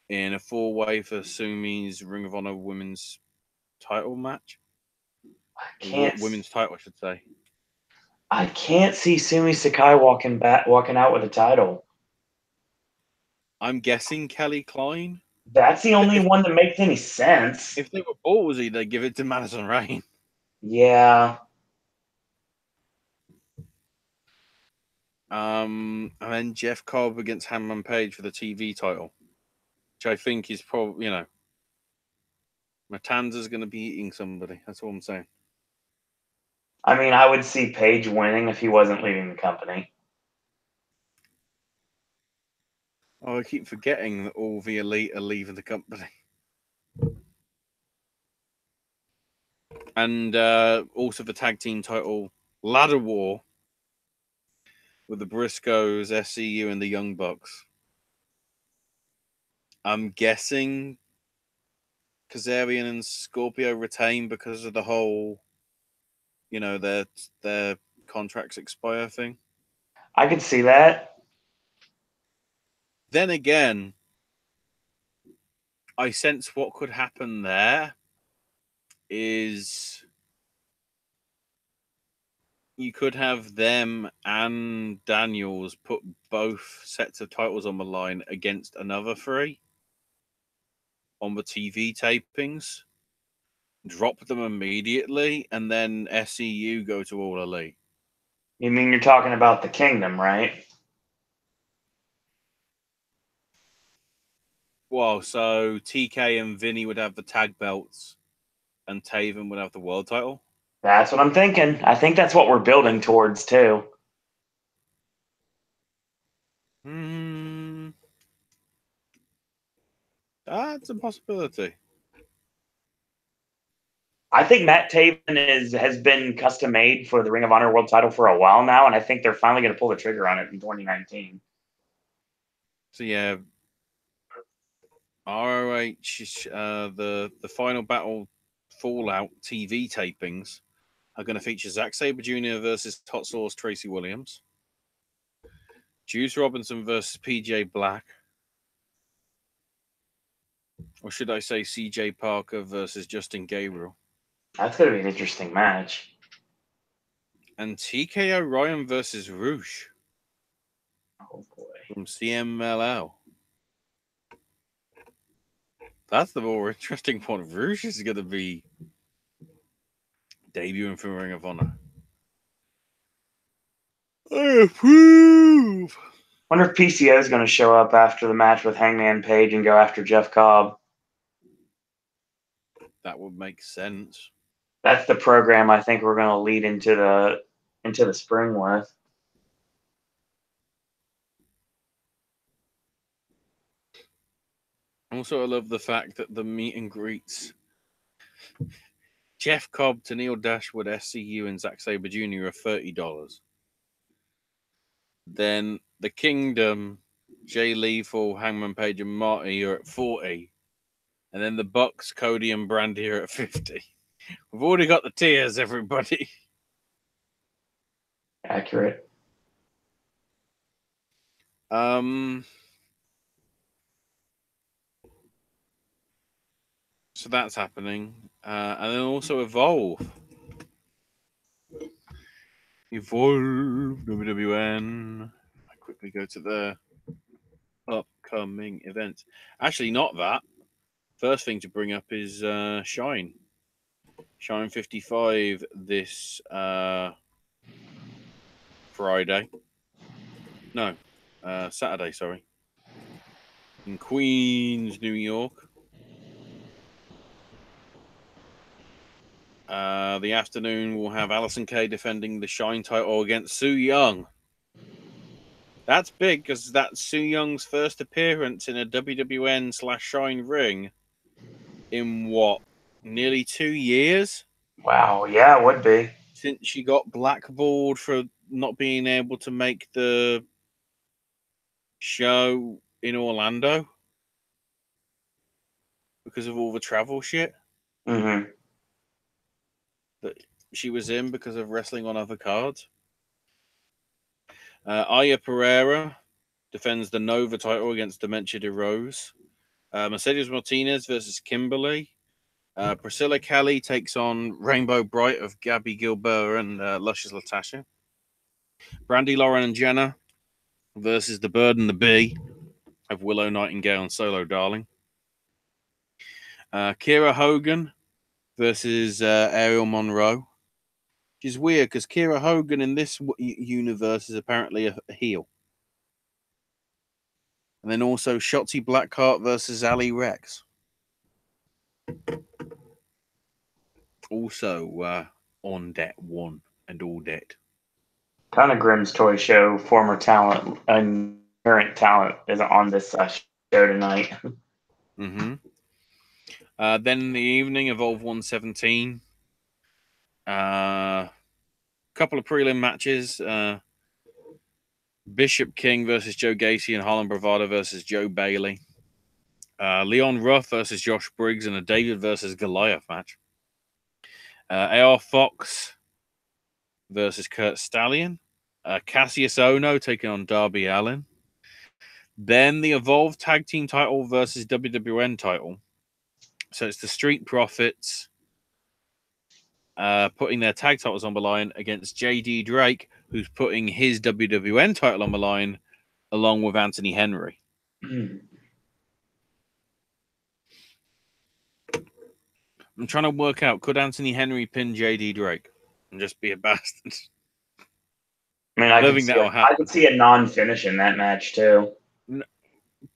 In a 4-way for Sumi's Ring of Honor women's title match. Women's title, I should say. I can't see Sumi Sakai walking out with a title. I'm guessing Kelly Klein. That's the only one that makes any sense. If they were ballsy, they'd give it to Madison Rain. Yeah. And then Jeff Cobb against Hangman Page for the TV title, which I think is probably, Matanza's going to be eating somebody. That's all I'm saying. I mean, I would see Page winning if he wasn't leaving the company. Oh, I keep forgetting that all the elite are leaving the company. And also the tag team title ladder war with the Briscoes, SCU, and the Young Bucks. I'm guessing Kazarian and Scorpio retain because of the whole, their contracts expire thing. I could see that. Then again, I sense what could happen there is you could have them and Daniels put both sets of titles on the line against another three on the TV tapings, drop them immediately, and then SCU go to All Elite. You mean you're talking about the Kingdom, right? Well, so TK and Vinny would have the tag belts, and Taven would have the world title. That's what I'm thinking. I think that's what we're building towards, too. That's a possibility. I think Matt Taven has been custom made for the Ring of Honor World Title for a while now, and I think they're finally going to pull the trigger on it in 2019. So yeah, ROH, the Final Battle Fallout TV tapings are going to feature Zack Sabre Jr. versus Hot Sauce Tracy Williams, Juice Robinson versus PJ Black, or should I say CJ Parker versus Justin Gabriel, That's going to be an interesting match. and TK O'Ryan versus Roosh Oh, boy. from CMLL. That's the more interesting point. Roosh is going to be debuting for Ring of Honor. I approve. Wonder if PCO is going to show up after the match with Hangman Page and go after Jeff Cobb. That would make sense. That's the program I think we're going to lead into the spring with. Also, I love the fact that the meet and greets Jeff Cobb, Tennille Dashwood, SCU, and Zack Sabre Jr. are $30. Then the Kingdom, Jay Lethal, Hangman Page, and Marty are at $40. And then the Bucks, Cody, and Brandy are at $50. We've already got the tiers, everybody. Accurate. So that's happening. And then also Evolve. Evolve, WWN. I quickly go to the upcoming events. Actually, not that. First thing to bring up is Shine. Shine 55 this Friday. No, Saturday, sorry. In Queens, New York. The afternoon will have Allysin Kay defending the Shine title against Su Yung. That's big because that's Su Young's first appearance in a WWN/Shine ring in what, nearly 2 years? Wow, yeah, it would be. Since she got blackballed for not being able to make the show in Orlando because of all the travel shit Mm-hmm. that she was in because of wrestling on other cards. Aya Pereira defends the Nova title against Dementia De Rose. Mercedes Martinez versus Kimberly. Priscilla Kelly takes on Rainbow Bright of Gabby Gilbert and Luscious Latasha. Brandy Lauren and Jenna versus the Bird and the Bee of Willow Nightingale and Solo Darling. Kira Hogan versus Ariel Monroe. Which is weird because Kira Hogan in this universe is apparently a heel. And then also Shotzi Blackheart versus Ali Rex. Also on deck 1 and all deck. Ton of Grimm's Toy Show former talent and current talent is on this show tonight. Mm-hmm. Then in the evening, Evolve 117. Couple of prelim matches. Bishop King versus Joe Gacy and Harlan Bravado versus Joe Bailey. Leon Ruff versus Josh Briggs in a David versus Goliath match. AR Fox versus Kurt Stallion. Cassius Ohno taking on Darby Allin. Then the Evolve Tag Team title versus WWN title. So it's the Street Profits putting their tag titles on the line against JD Drake, who's putting his WWN title on the line along with Anthony Henry. I'm trying to work out, could Anthony Henry pin JD Drake and just be a bastard? I mean, I could see a non-finish in that match too.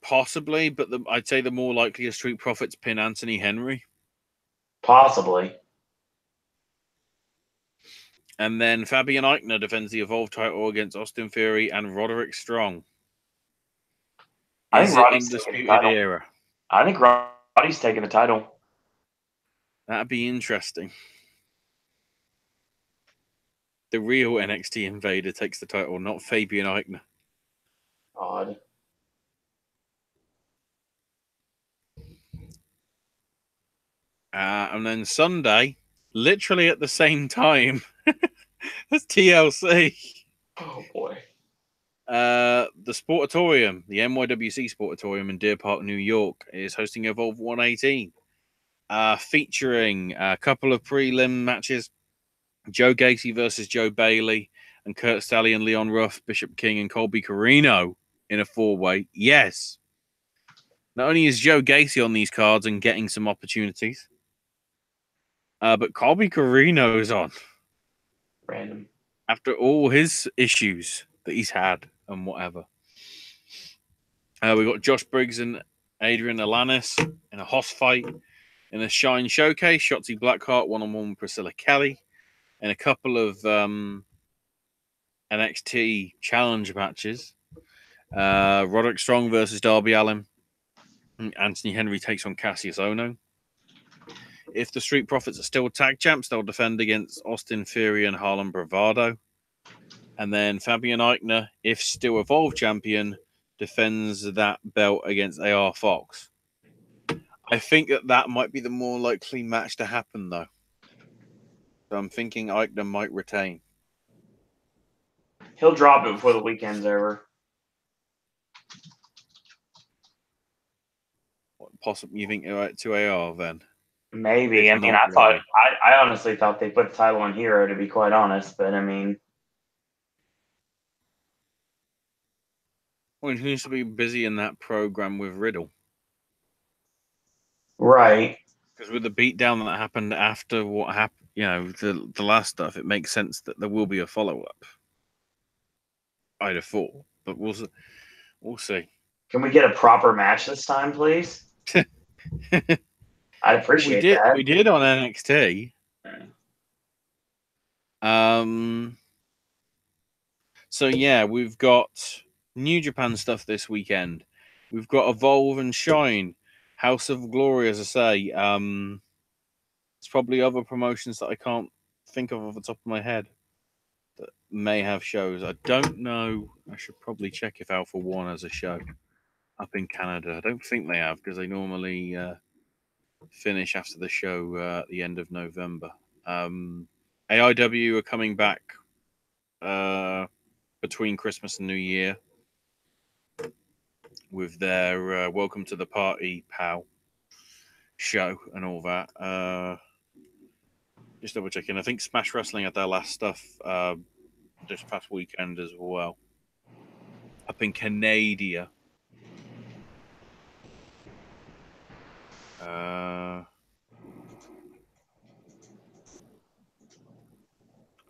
Possibly, but I'd say the more likely is Street Profits pin Anthony Henry. Possibly. And then Fabian Eichner defends the Evolve title against Austin Theory and Roderick Strong. I think Roddy's taking the title. Era? I think Roddy's taking the title. That'd be interesting. The real NXT Invader takes the title, not Fabian Eichner. Odd. And then Sunday, literally at the same time as TLC. Oh, boy. The Sportatorium, the NYWC Sportatorium in Deer Park, New York, is hosting Evolve 118, featuring a couple of prelim matches. Joe Gacy versus Joe Bailey and Kurt Stallion, Leon Ruff, Bishop King, and Colby Corino in a four-way. Yes. Not only is Joe Gacy on these cards and getting some opportunities, but Colby Corino is on. Random. After all his issues that he's had and whatever. We got Josh Briggs and Adrian Alanis in a Hoss fight. In a Shine Showcase, Shotzi Blackheart one-on-one with Priscilla Kelly. And a couple of NXT challenge matches. Roderick Strong versus Darby Allin. Anthony Henry takes on Cassius Ohno. If the Street Profits are still tag champs, they'll defend against Austin Theory and Harlan Bravado. And then Fabian Eichner, if still Evolve champion, defends that belt against AR Fox. I think that might be the more likely match to happen, though. So I'm thinking Eichner might retain. He'll drop it before the weekend's over. Possibly, you think to AR then? Maybe. I mean, I honestly thought they put the title on Hero, to be quite honest. But I mean, well, he needs to be busy in that program with Riddle, right? Because with the beatdown that happened after what happened, you know, the last stuff, it makes sense that there will be a follow-up. I'd have thought, but we'll see. Can we get a proper match this time, please? I'd appreciate that. We did on NXT. So yeah, we've got New Japan stuff this weekend. We've got Evolve and Shine, House of Glory, as I say. There's probably other promotions that I can't think of off the top of my head that may have shows. I don't know. I should probably check if Alpha One has a show up in Canada. I don't think they have, because they normally finish after the show at the end of November. AIW are coming back between Christmas and New Year with their Welcome to the Party POW show and all that. Just double checking. I think Smash Wrestling had their last stuff this past weekend as well. Up in Canada.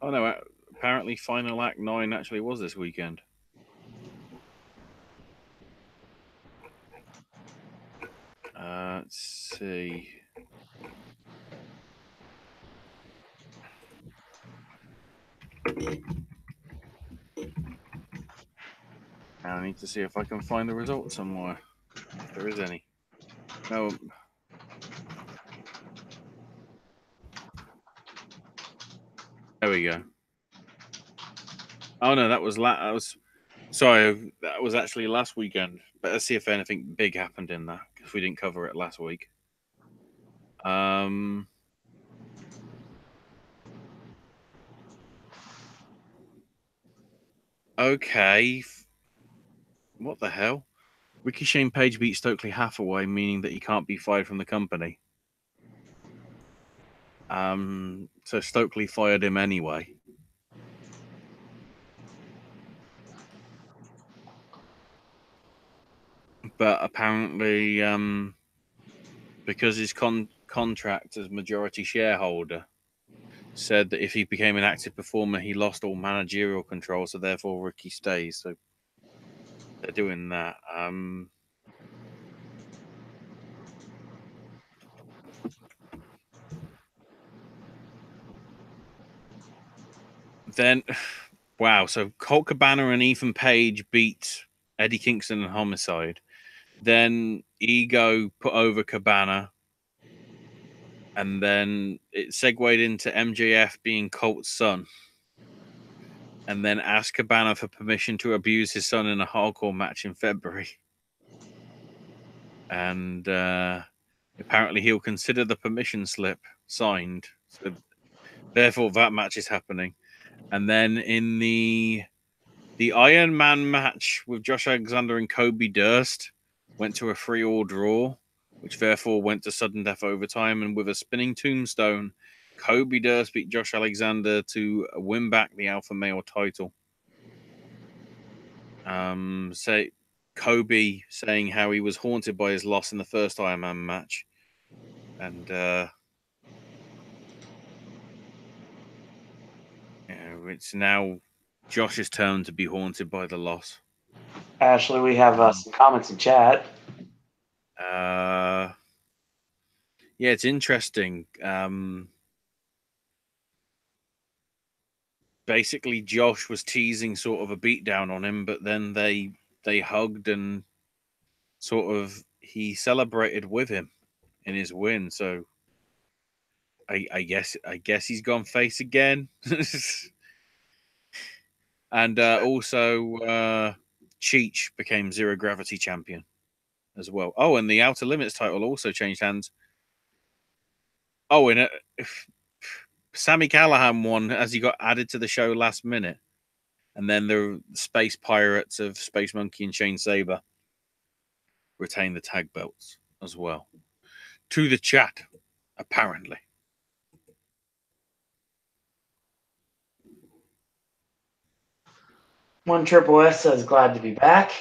Oh no, apparently Final Act 9 actually was this weekend. Let's see. I need to see if I can find the results somewhere, if there is any. No. There we go. Oh no, that was Sorry, that was actually last weekend. But let's see if anything big happened in that, because we didn't cover it last week. Okay. What the hell? Ricky Shane Page beat Stokely Hathaway, meaning that he can't be fired from the company. So Stokely fired him anyway. But apparently, because his contract as majority shareholder said that if he became an active performer, he lost all managerial control, so therefore Ricky stays. So they're doing that. Then, wow. So Colt Cabana and Ethan Page beat Eddie Kingston and Homicide. Then Ego put over Cabana. And then it segued into MJF being Colt's son. And then asked Cabana for permission to abuse his son in a hardcore match in February. And apparently he'll consider the permission slip signed. So therefore that match is happening. And then in the Iron Man match with Josh Alexander and Kobe Durst went to a 3-all draw, which therefore went to sudden death overtime. And with a spinning tombstone, Kobe Durst beat Josh Alexander to win back the Alpha Male title. Say Kobe saying how he was haunted by his loss in the first Iron Man match. And it's now Josh's turn to be haunted by the loss. Ashley, we have some comments in chat. Yeah, it's interesting. Basically, Josh was teasing sort of a beatdown on him, but then they hugged and sort of he celebrated with him in his win. So I guess he's gone face again. And also Cheech became Zero Gravity champion as well. Oh, and the Outer Limits title also changed hands. Oh, and Sammy Callahan won as he got added to the show last minute. And then the Space Pirates of Space Monkey and Shane Saber retain the tag belts as well. To the chat, apparently. One Triple S says, glad to be back.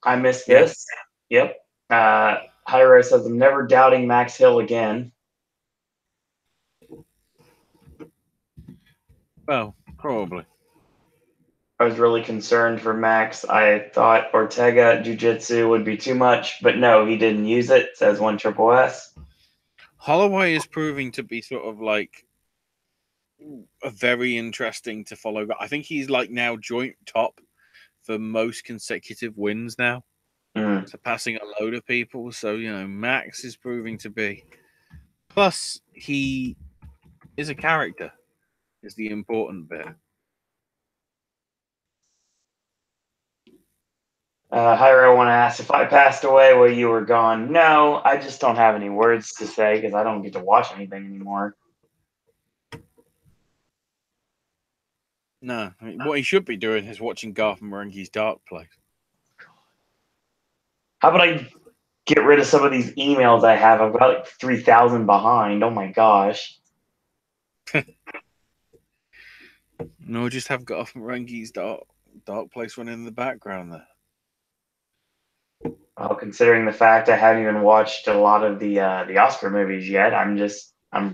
I missed this. Yep. Hyro says, I'm never doubting Max Hill again. Well, probably. I was really concerned for Max. I thought Ortega Jiu-Jitsu would be too much, but no, he didn't use it, says One Triple S. Holloway is proving to be sort of like a very interesting to follow. I think he's like now joint top for most consecutive wins now, surpassing a load of people. So, Max is proving to be. Plus, he is a character, is the important bit. Hyro want to ask, if I passed away while you were gone? No, I just don't have any words to say because I don't get to watch anything anymore. No, I mean, what he should be doing is watching Garth Marenghi's Dark Place. How about I get rid of some of these emails I have? I've got like 3,000 behind. Oh my gosh. No, just have Garth Marenghi's Dark Place running in the background there. Well, considering the fact I haven't even watched a lot of the Oscar movies yet, I'm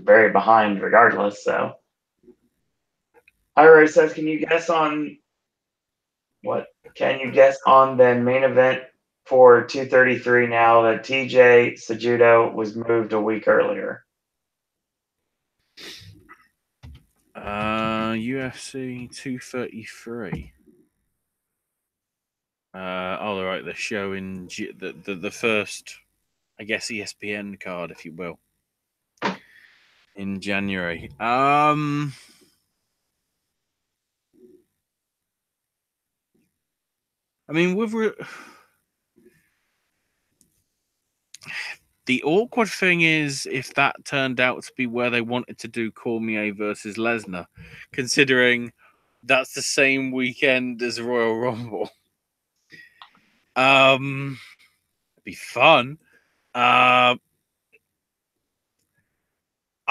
very behind regardless. So, Hyro says, can you guess on the main event for 233 now that TJ Sejudo was moved a week earlier? UFC 233. All right, the show in the first, I guess, ESPN card, if you will, in January. I mean, the awkward thing is if that turned out to be where they wanted to do Cormier versus Lesnar, considering that's the same weekend as Royal Rumble. It'd be fun. I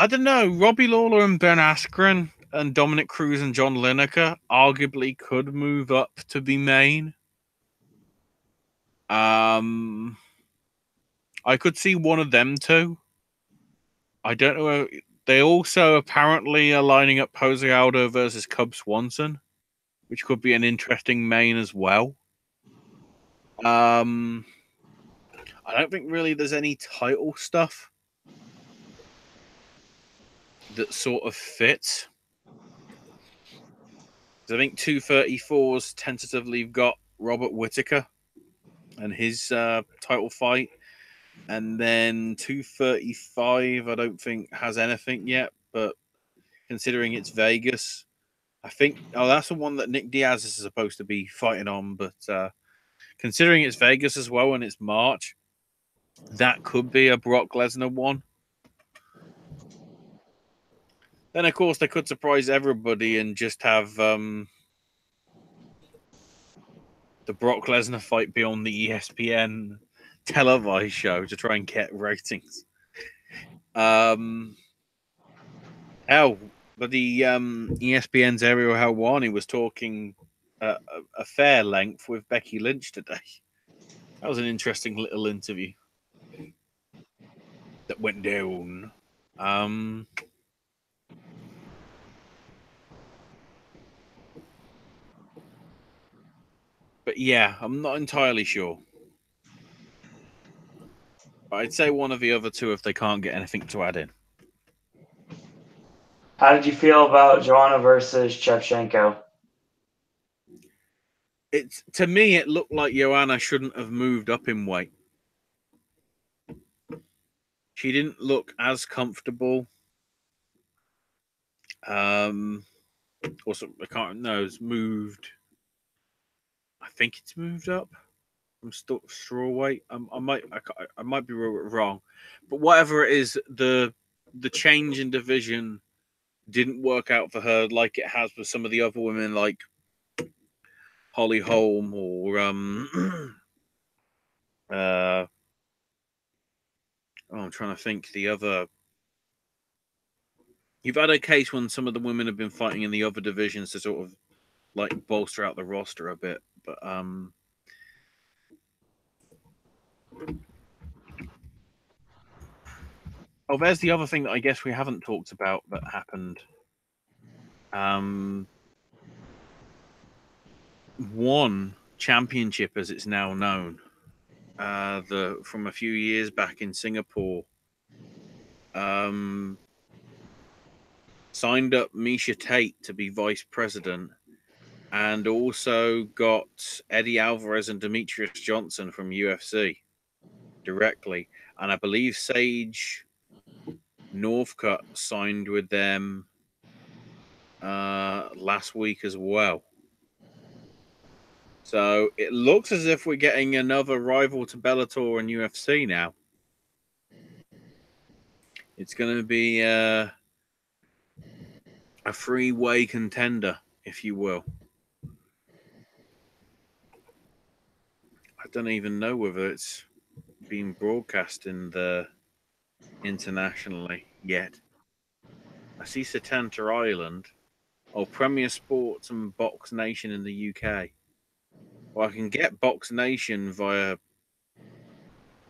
don't know. Robbie Lawler and Ben Askren and Dominic Cruz and John Lineker arguably could move up to be main. I could see one of them two. I don't know. They also apparently are lining up Jose Aldo versus Cub Swanson, which could be an interesting main as well. I don't think really there's any title stuff that sort of fits. I think 234's tentatively got Robert Whittaker and his title fight. And then 235, I don't think has anything yet, but considering it's Vegas, I think, that's the one that Nick Diaz is supposed to be fighting on, but considering it's Vegas as well and it's March, that could be a Brock Lesnar one. Then, of course, they could surprise everybody and just have the Brock Lesnar fight be on the ESPN televised show to try and get ratings. But the ESPN's Ariel Helwani was talking a fair length with Becky Lynch today. That was an interesting little interview that went down. But yeah, I'm not entirely sure. I'd say one of the other two if they can't get anything to add in. How did you feel about Joanna versus Shevchenko? To me, it looked like Joanna shouldn't have moved up in weight. She didn't look as comfortable. Also, I can't know. It's moved. I think it's moved up from straw weight. I might be wrong, but whatever it is, the change in division didn't work out for her like it has with some of the other women, like Holly Holm or I'm trying to think the other. You've had a case when some of the women have been fighting in the other divisions to sort of like bolster out the roster a bit, but there's the other thing that I guess we haven't talked about that happened. One championship, as it's now known, from a few years back in Singapore, signed up Misha Tate to be vice president, and also got Eddie Alvarez and Demetrius Johnson from UFC directly, and I believe Sage Northcutt signed with them last week as well. So it looks as if we're getting another rival to Bellator and UFC now. It's going to be a three-way contender, if you will. I don't even know whether it's being broadcast internationally yet. I see Setanta Island, Premier Sports and Box Nation in the UK. Well, I can get Box Nation via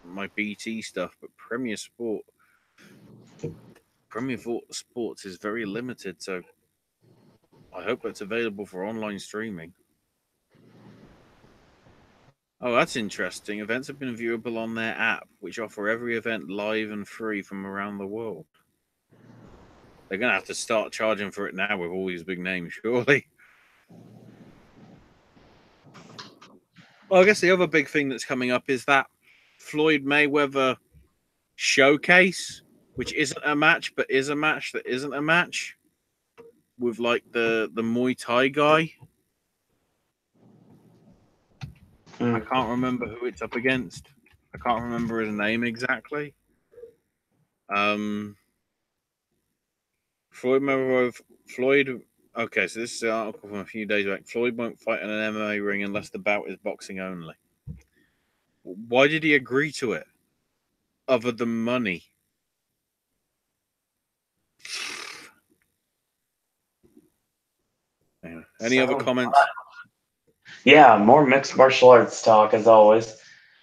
my BT stuff, but Premier Sports is very limited, so I hope it's available for online streaming. Oh, that's interesting. Events have been viewable on their app, which offer every event live and free from around the world. They're going to have to start charging for it now with all these big names, surely. Well, I guess the other big thing that's coming up is that Floyd Mayweather showcase, which isn't a match, but is a match that isn't a match, with like the Muay Thai guy. I can't remember who it's up against. I can't remember his name exactly. Floyd. Okay, so this is an article from a few days back. Floyd won't fight in an MMA ring unless the bout is boxing only. Why did he agree to it? Other than money. Anyway, any other comments? Yeah, more mixed martial arts talk as always.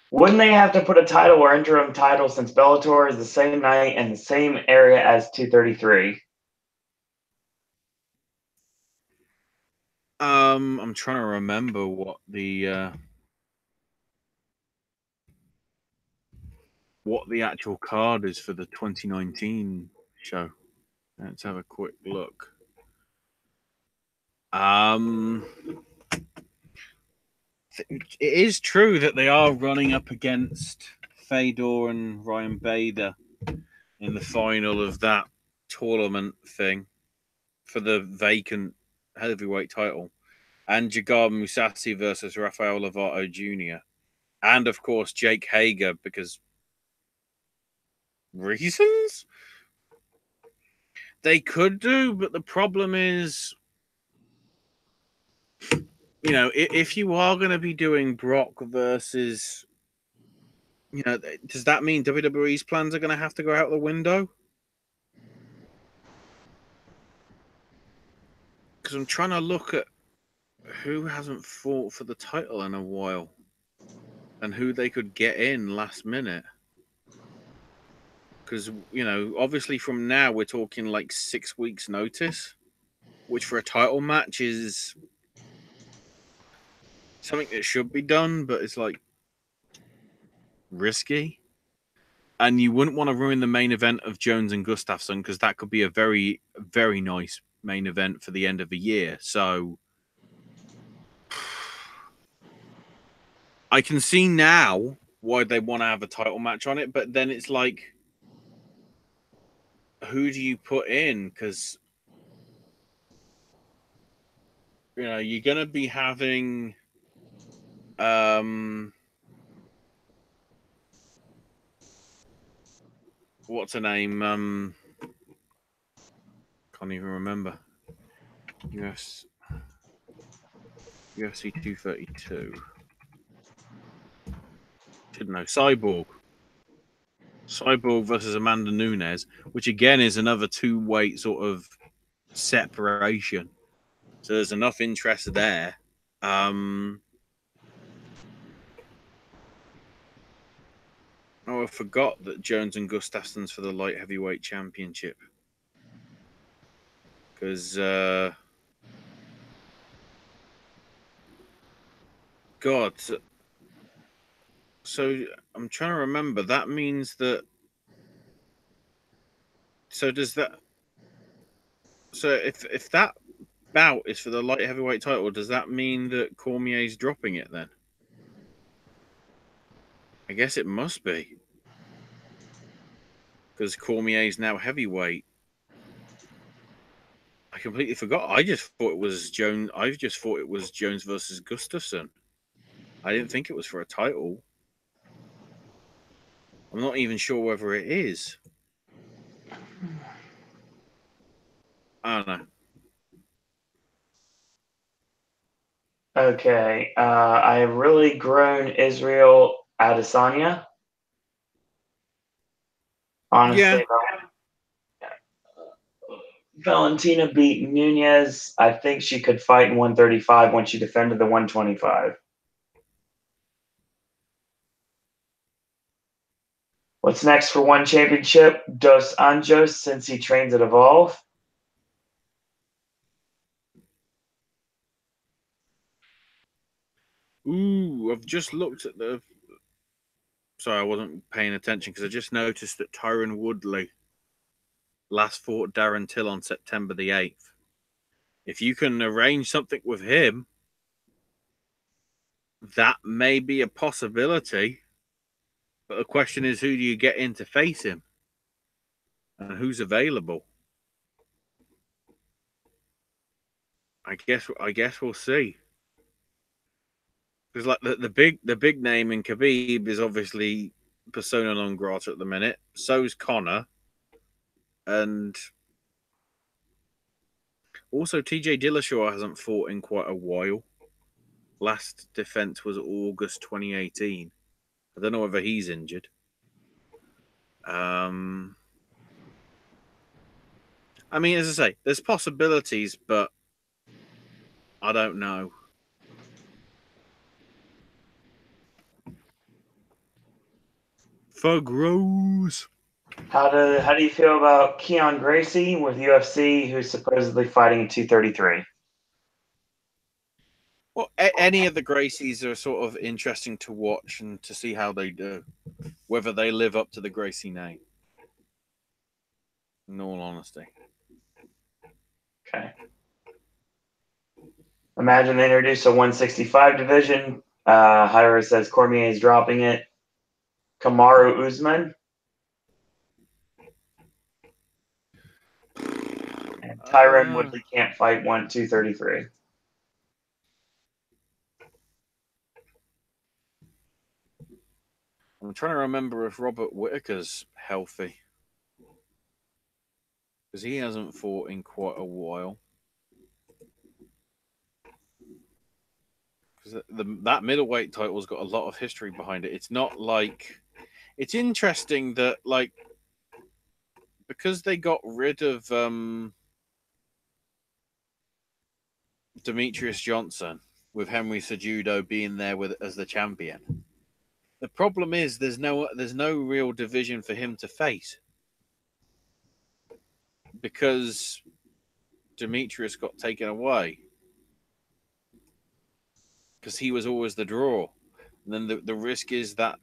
Wouldn't they have to put a title or interim title since Bellator is the same night and the same area as 233? I'm trying to remember what the actual card is for the 2019 show. Let's have a quick look. It is true that they are running up against Fedor and Ryan Bader in the final of that tournament thing for the vacant heavyweight title, and Jagar Musasi versus Rafael Lovato Jr., and of course Jake Hager, because reasons they could do, but the problem is, you know, if you are going to be doing Brock versus, you know, does that mean WWE's plans are going to have to go out the window? Because I'm trying to look at who hasn't fought for the title in a while and who they could get in last minute. Because, you know, obviously from now we're talking like 6 weeks notice, which for a title match is something that should be done, but it's like risky. And you wouldn't want to ruin the main event of Jones and Gustafsson, because that could be a very, very nice main event for the end of the year. So I can see now why they want to have a title match on it, but then it's like, who do you put in? Because, you know, you're going to be having what's her name? Can't even remember. UFC 232. Should know. Cyborg versus Amanda Nunes, which again is another two-weight sort of separation. So there's enough interest there. Oh, I forgot that Jones and Gustafsson's for the light heavyweight championship. Because, God. So I'm trying to remember. That means that. So does that. So if that bout is for the light heavyweight title, does that mean that Cormier's dropping it then? I guess it must be. Because Cormier's now heavyweight. I completely forgot. I just thought it was Jones. I just thought it was Jones versus Gustafsson. I didn't think it was for a title. I'm not even sure whether it is. I don't know. Okay. I have really grown Israel Adesanya. Honestly, Valentina beat Nunez. I think she could fight in 135 when she defended the 125. What's next for one championship? Dos Anjos, since he trains at Evolve. Ooh, I've just looked at the. Sorry, I wasn't paying attention because I just noticed that Tyron Woodley last fought Darren Till on September the 8th. If you can arrange something with him, that may be a possibility. But the question is, who do you get in to face him? And who's available? I guess we'll see. Because like the big name in Khabib is obviously persona non grata at the minute. So's Connor, and also TJ Dillashaw hasn't fought in quite a while. Last defense was August 2018. I don't know whether he's injured. I mean, as I say, there's possibilities, but I don't know. Fug Rose. How do you feel about Keon Gracie with UFC, who's supposedly fighting at 233? Well, any of the Gracies are sort of interesting to watch and to see how they do, whether they live up to the Gracie name. In all honesty. Okay. Imagine they introduce a 165 division. Hyra says Cormier is dropping it. Kamaru Usman. And Tyron Woodley can't fight 233. I'm trying to remember if Robert Whittaker's healthy. Because he hasn't fought in quite a while. Because that middleweight title's got a lot of history behind it. It's not like... It's interesting that, like, because they got rid of Demetrius Johnson, with Henry Cejudo being there as the champion. The problem is there's no real division for him to face. Because Demetrius got taken away. Because he was always the draw. And then the risk is that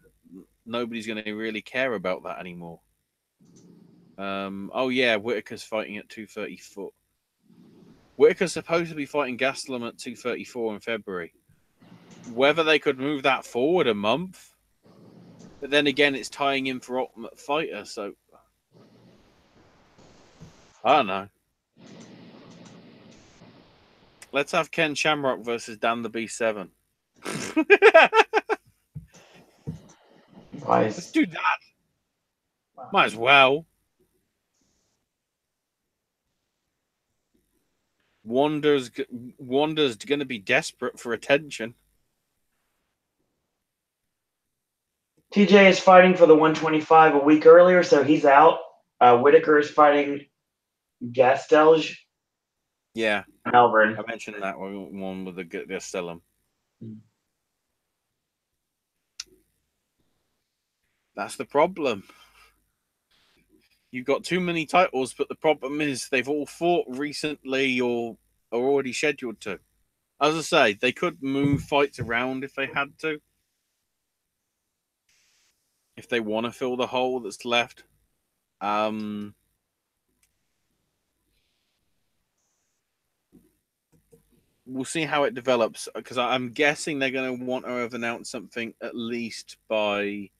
nobody's going to really care about that anymore. Oh, yeah, Whittaker's fighting at 234. Whittaker's supposed to be fighting Gastelum at 234 in February. Whether they could move that forward a month, but then again, it's tying in for Ultimate Fighter, so I don't know. Let's have Ken Shamrock versus Dan the B7. Let's do that. Wow. Might as well. Wanda's going to be desperate for attention. TJ is fighting for the 125 a week earlier, so he's out. Whittaker is fighting Gastelum. Yeah. Melbourne. I mentioned that one with the Gastelum. That's the problem. You've got too many titles, but the problem is they've all fought recently or are already scheduled to. As I say, they could move fights around if they had to. If they want to fill the hole that's left. We'll see how it develops, because I'm guessing they're going to want to have announced something at least by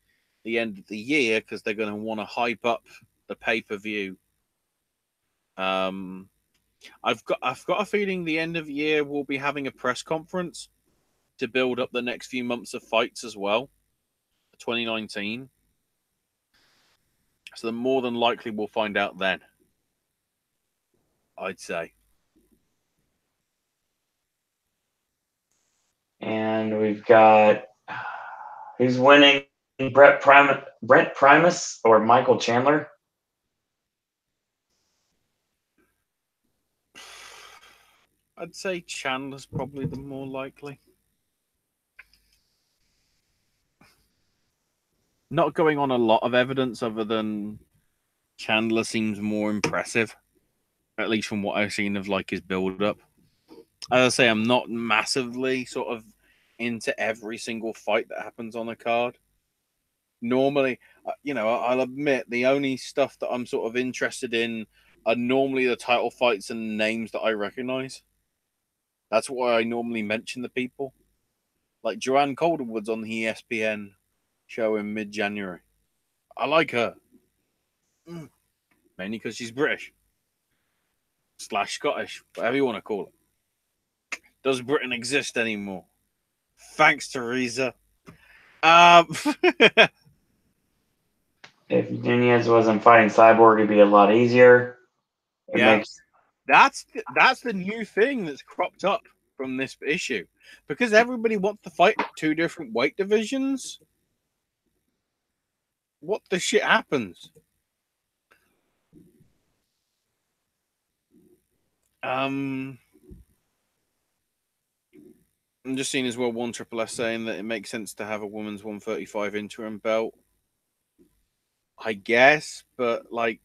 the end of the year, because they're going to want to hype up the pay-per-view. I've got a feeling the end of the year we'll be having a press conference to build up the next few months of fights as well, 2019. So then more than likely we'll find out then, I'd say. And we've got who's winning, Brent Primus or Michael Chandler? I'd say Chandler's probably the more likely. Not going on a lot of evidence other than Chandler seems more impressive, at least from what I've seen of like his build-up. As I say, I'm not massively sort of into every single fight that happens on a card. Normally, I'll admit the only stuff that I'm sort of interested in are normally the title fights and names that I recognize. That's why I normally mention the people. Like Joanne Calderwood's on the ESPN show in mid-January. I like her. Mainly because she's British. / Scottish, whatever you want to call it. Does Britain exist anymore? Thanks, Teresa. If Nunez wasn't fighting Cyborg, it'd be a lot easier. It Yeah. makes That's the new thing that's cropped up from this issue, because everybody wants to fight two different weight divisions. What the shit happens? I'm just seeing as well one Triple S saying that it makes sense to have a women's 135 interim belt. I guess, but like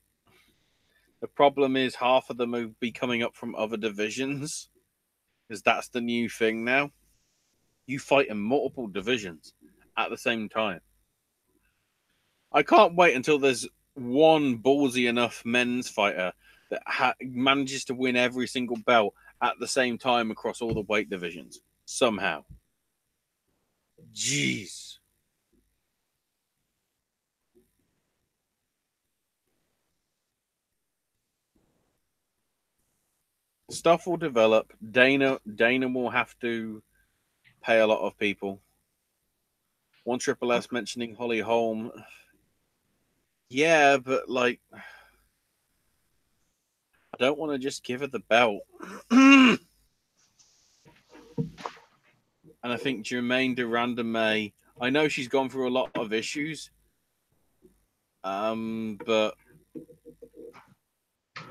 the problem is half of them will be coming up from other divisions, because that's the new thing now. You fight in multiple divisions at the same time. I can't wait until there's one ballsy enough men's fighter that manages to win every single belt at the same time across all the weight divisions somehow. Jeez. Stuff will develop. Dana will have to pay a lot of people. One Triple S mentioning Holly Holm. Yeah, but like, I don't want to just give her the belt. And I think Jermaine Duranda May, I know she's gone through a lot of issues, but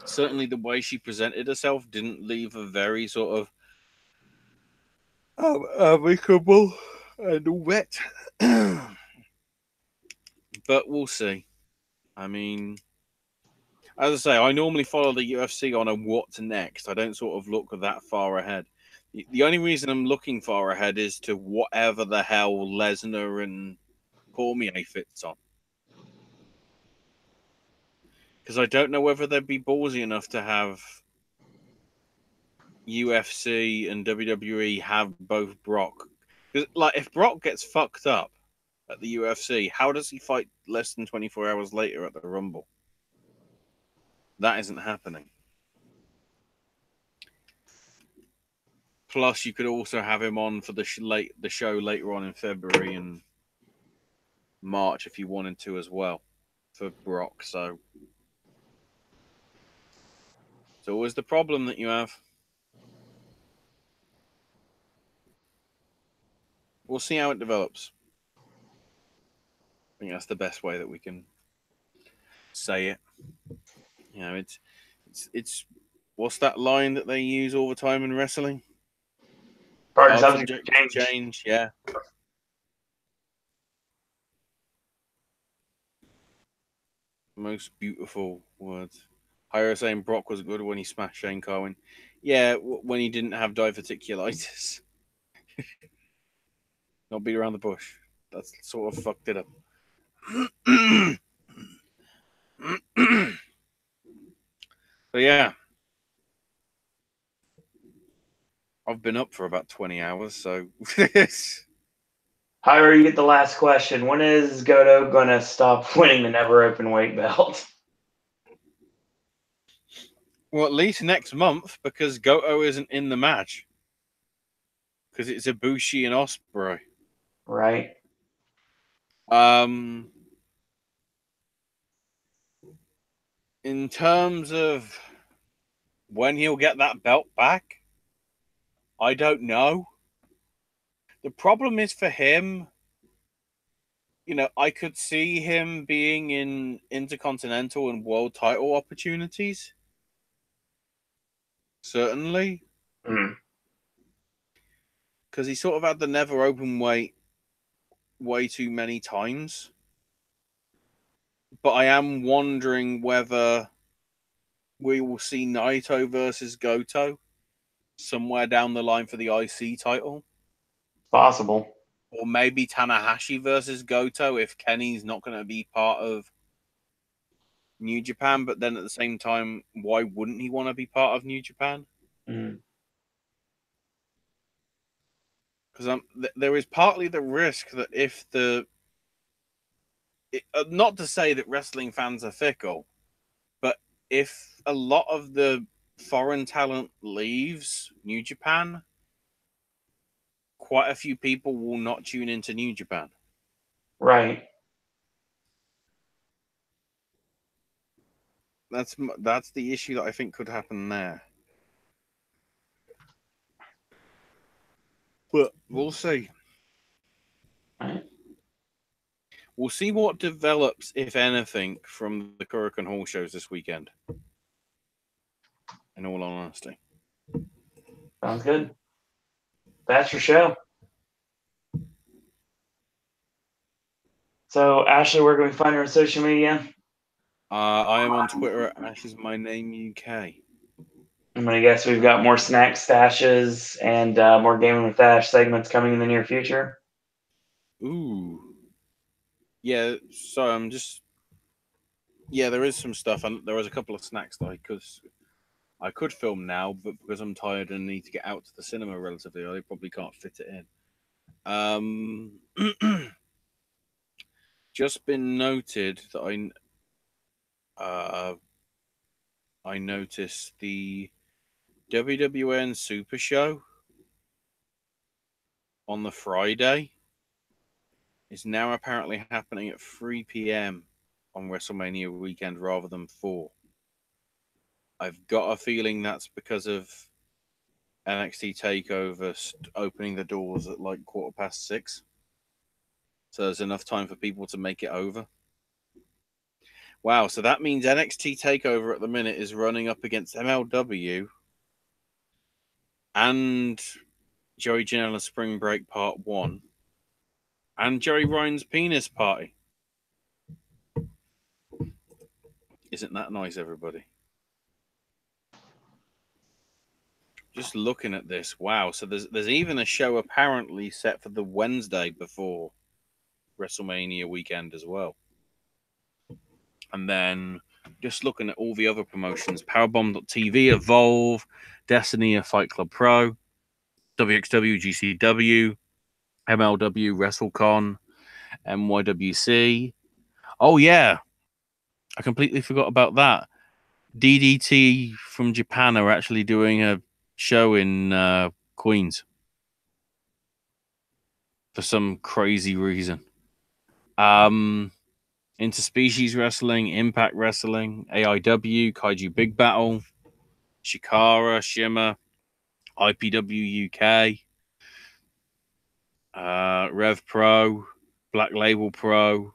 certainly the way she presented herself didn't leave a very sort of amicable and wet. But we'll see. I mean, as I say, I normally follow the UFC on a what's next. I don't sort of look that far ahead. The only reason I'm looking far ahead is to whatever the hell Lesnar and Cormier fits on. Because I don't know whether they'd be ballsy enough to have UFC and WWE have both Brock. Because, like, if Brock gets fucked up at the UFC, how does he fight less than 24 hours later at the Rumble? That isn't happening. Plus, you could also have him on for the show later on in February and March if you wanted to as well for Brock. So it's always the problem that you have. We'll see how it develops. I think that's the best way that we can say it. You know, it's what's that line that they use all the time in wrestling? Hard Hard subject subject to change, yeah. Most beautiful words. Hyro saying Brock was good when he smashed Shane Carwin. Yeah, when he didn't have diverticulitis. Not beat around the bush. That's sort of fucked it up. So yeah. I've been up for about 20 hours, so Hyro, you get the last question. When is Goto going to stop winning the never open weight belt? well, at least next month, because Goto isn't in the match. Because it's Ibushi and Ospreay. Right. In terms of when he'll get that belt back, I don't know. The problem is for him, you know, I could see him being in intercontinental and world title opportunities. Certainly. Because he sort of had the never open weight way too many times. But I am wondering whether we will see Naito versus Goto somewhere down the line for the IC title. Possible. Or maybe Tanahashi versus Goto if Kenny's not going to be part of New Japan. But then at the same time, why wouldn't he want to be part of New Japan? Because there is partly the risk that if not to say that wrestling fans are fickle, but if a lot of the foreign talent leaves New Japan, quite a few people will not tune into New Japan. Right. That's the issue that I think could happen there. But we'll see. Right. We'll see what develops, if anything, from the Korakuen Hall shows this weekend. In all honesty. Sounds good. That's your show. So, Ashley, where can we find her on social media? I am on Twitter at AshesMyNameUK. I'm going to guess we've got more snack stashes and more Gaming with Ash segments coming in the near future. Ooh. Yeah, so I'm just... Yeah, there is some stuff, and there was a couple of snacks that I could film now, but because I'm tired and need to get out to the cinema relatively early, probably can't fit it in. Just been noted that I noticed the WWN Super Show on the Friday is now apparently happening at 3 p.m. on WrestleMania weekend rather than 4. I've got a feeling that's because of NXT TakeOver opening the doors at like 6:15. So there's enough time for people to make it over. Wow, so that means NXT TakeOver at the minute is running up against MLW and Joey Janela Spring Break Part 1 and Jerry Ryan's Penis Party. Isn't that nice, everybody? Just looking at this, wow. So there's even a show apparently set for the Wednesday before WrestleMania weekend as well. And then just looking at all the other promotions, Powerbomb.tv, Evolve, Destiny, Fight Club Pro, WXW, GCW, MLW, WrestleCon, NYWC. Oh, yeah. I completely forgot about that. DDT from Japan are actually doing a show in Queens for some crazy reason. Interspecies Wrestling, Impact Wrestling, AIW, Kaiju Big Battle, Shikara, Shimmer, IPW UK, Rev Pro, Black Label Pro,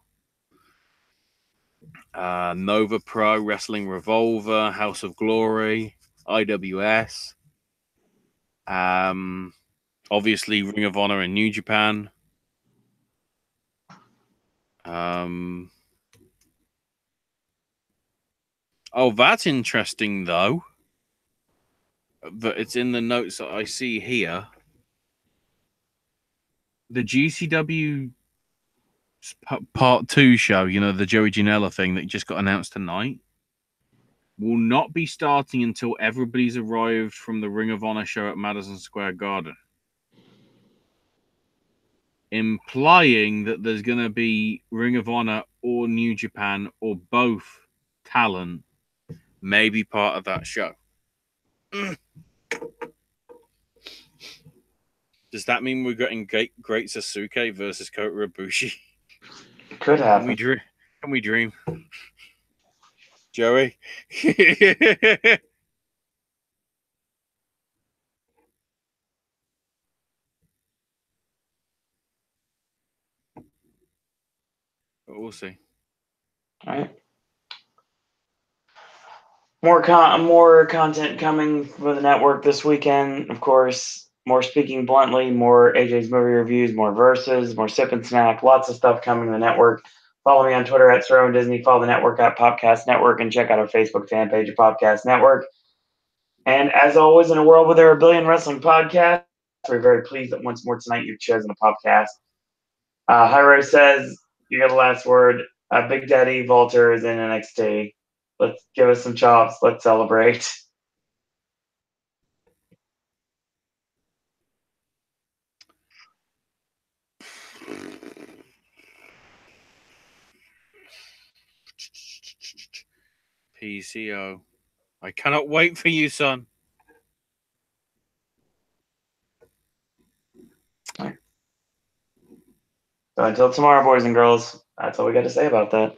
Nova Pro, Wrestling Revolver, House of Glory, IWS, obviously Ring of Honor and New Japan. Oh, that's interesting, though. But it's in the notes that I see here. The GCW Part 2 show, you know, the Joey Janela thing that just got announced tonight, will not be starting until everybody's arrived from the Ring of Honor show at Madison Square Garden. Implying that there's going to be Ring of Honor or New Japan or both talent may be part of that show. Does that mean we're getting Great Sasuke versus Kota Ibushi? Could happen. Can we dream? Joey? We'll see. All right. More content coming for the network this weekend. Of course, more Speaking Bluntly, more AJ's movie reviews, more verses, more Sip and Snack. Lots of stuff coming to the network. Follow me on Twitter at Sir Owen Disney. Follow the network at Popcast Network, and check out our Facebook fan page at Popcast Network. And as always, in a world where there are a billion wrestling podcasts, we're very pleased that once more tonight you've chosen a podcast. Hyro says, you got the last word. Big Daddy Volter is in NXT. Let's give us some chops. Let's celebrate. PCO. I cannot wait for you, son. So until tomorrow, boys and girls, that's all we got to say about that.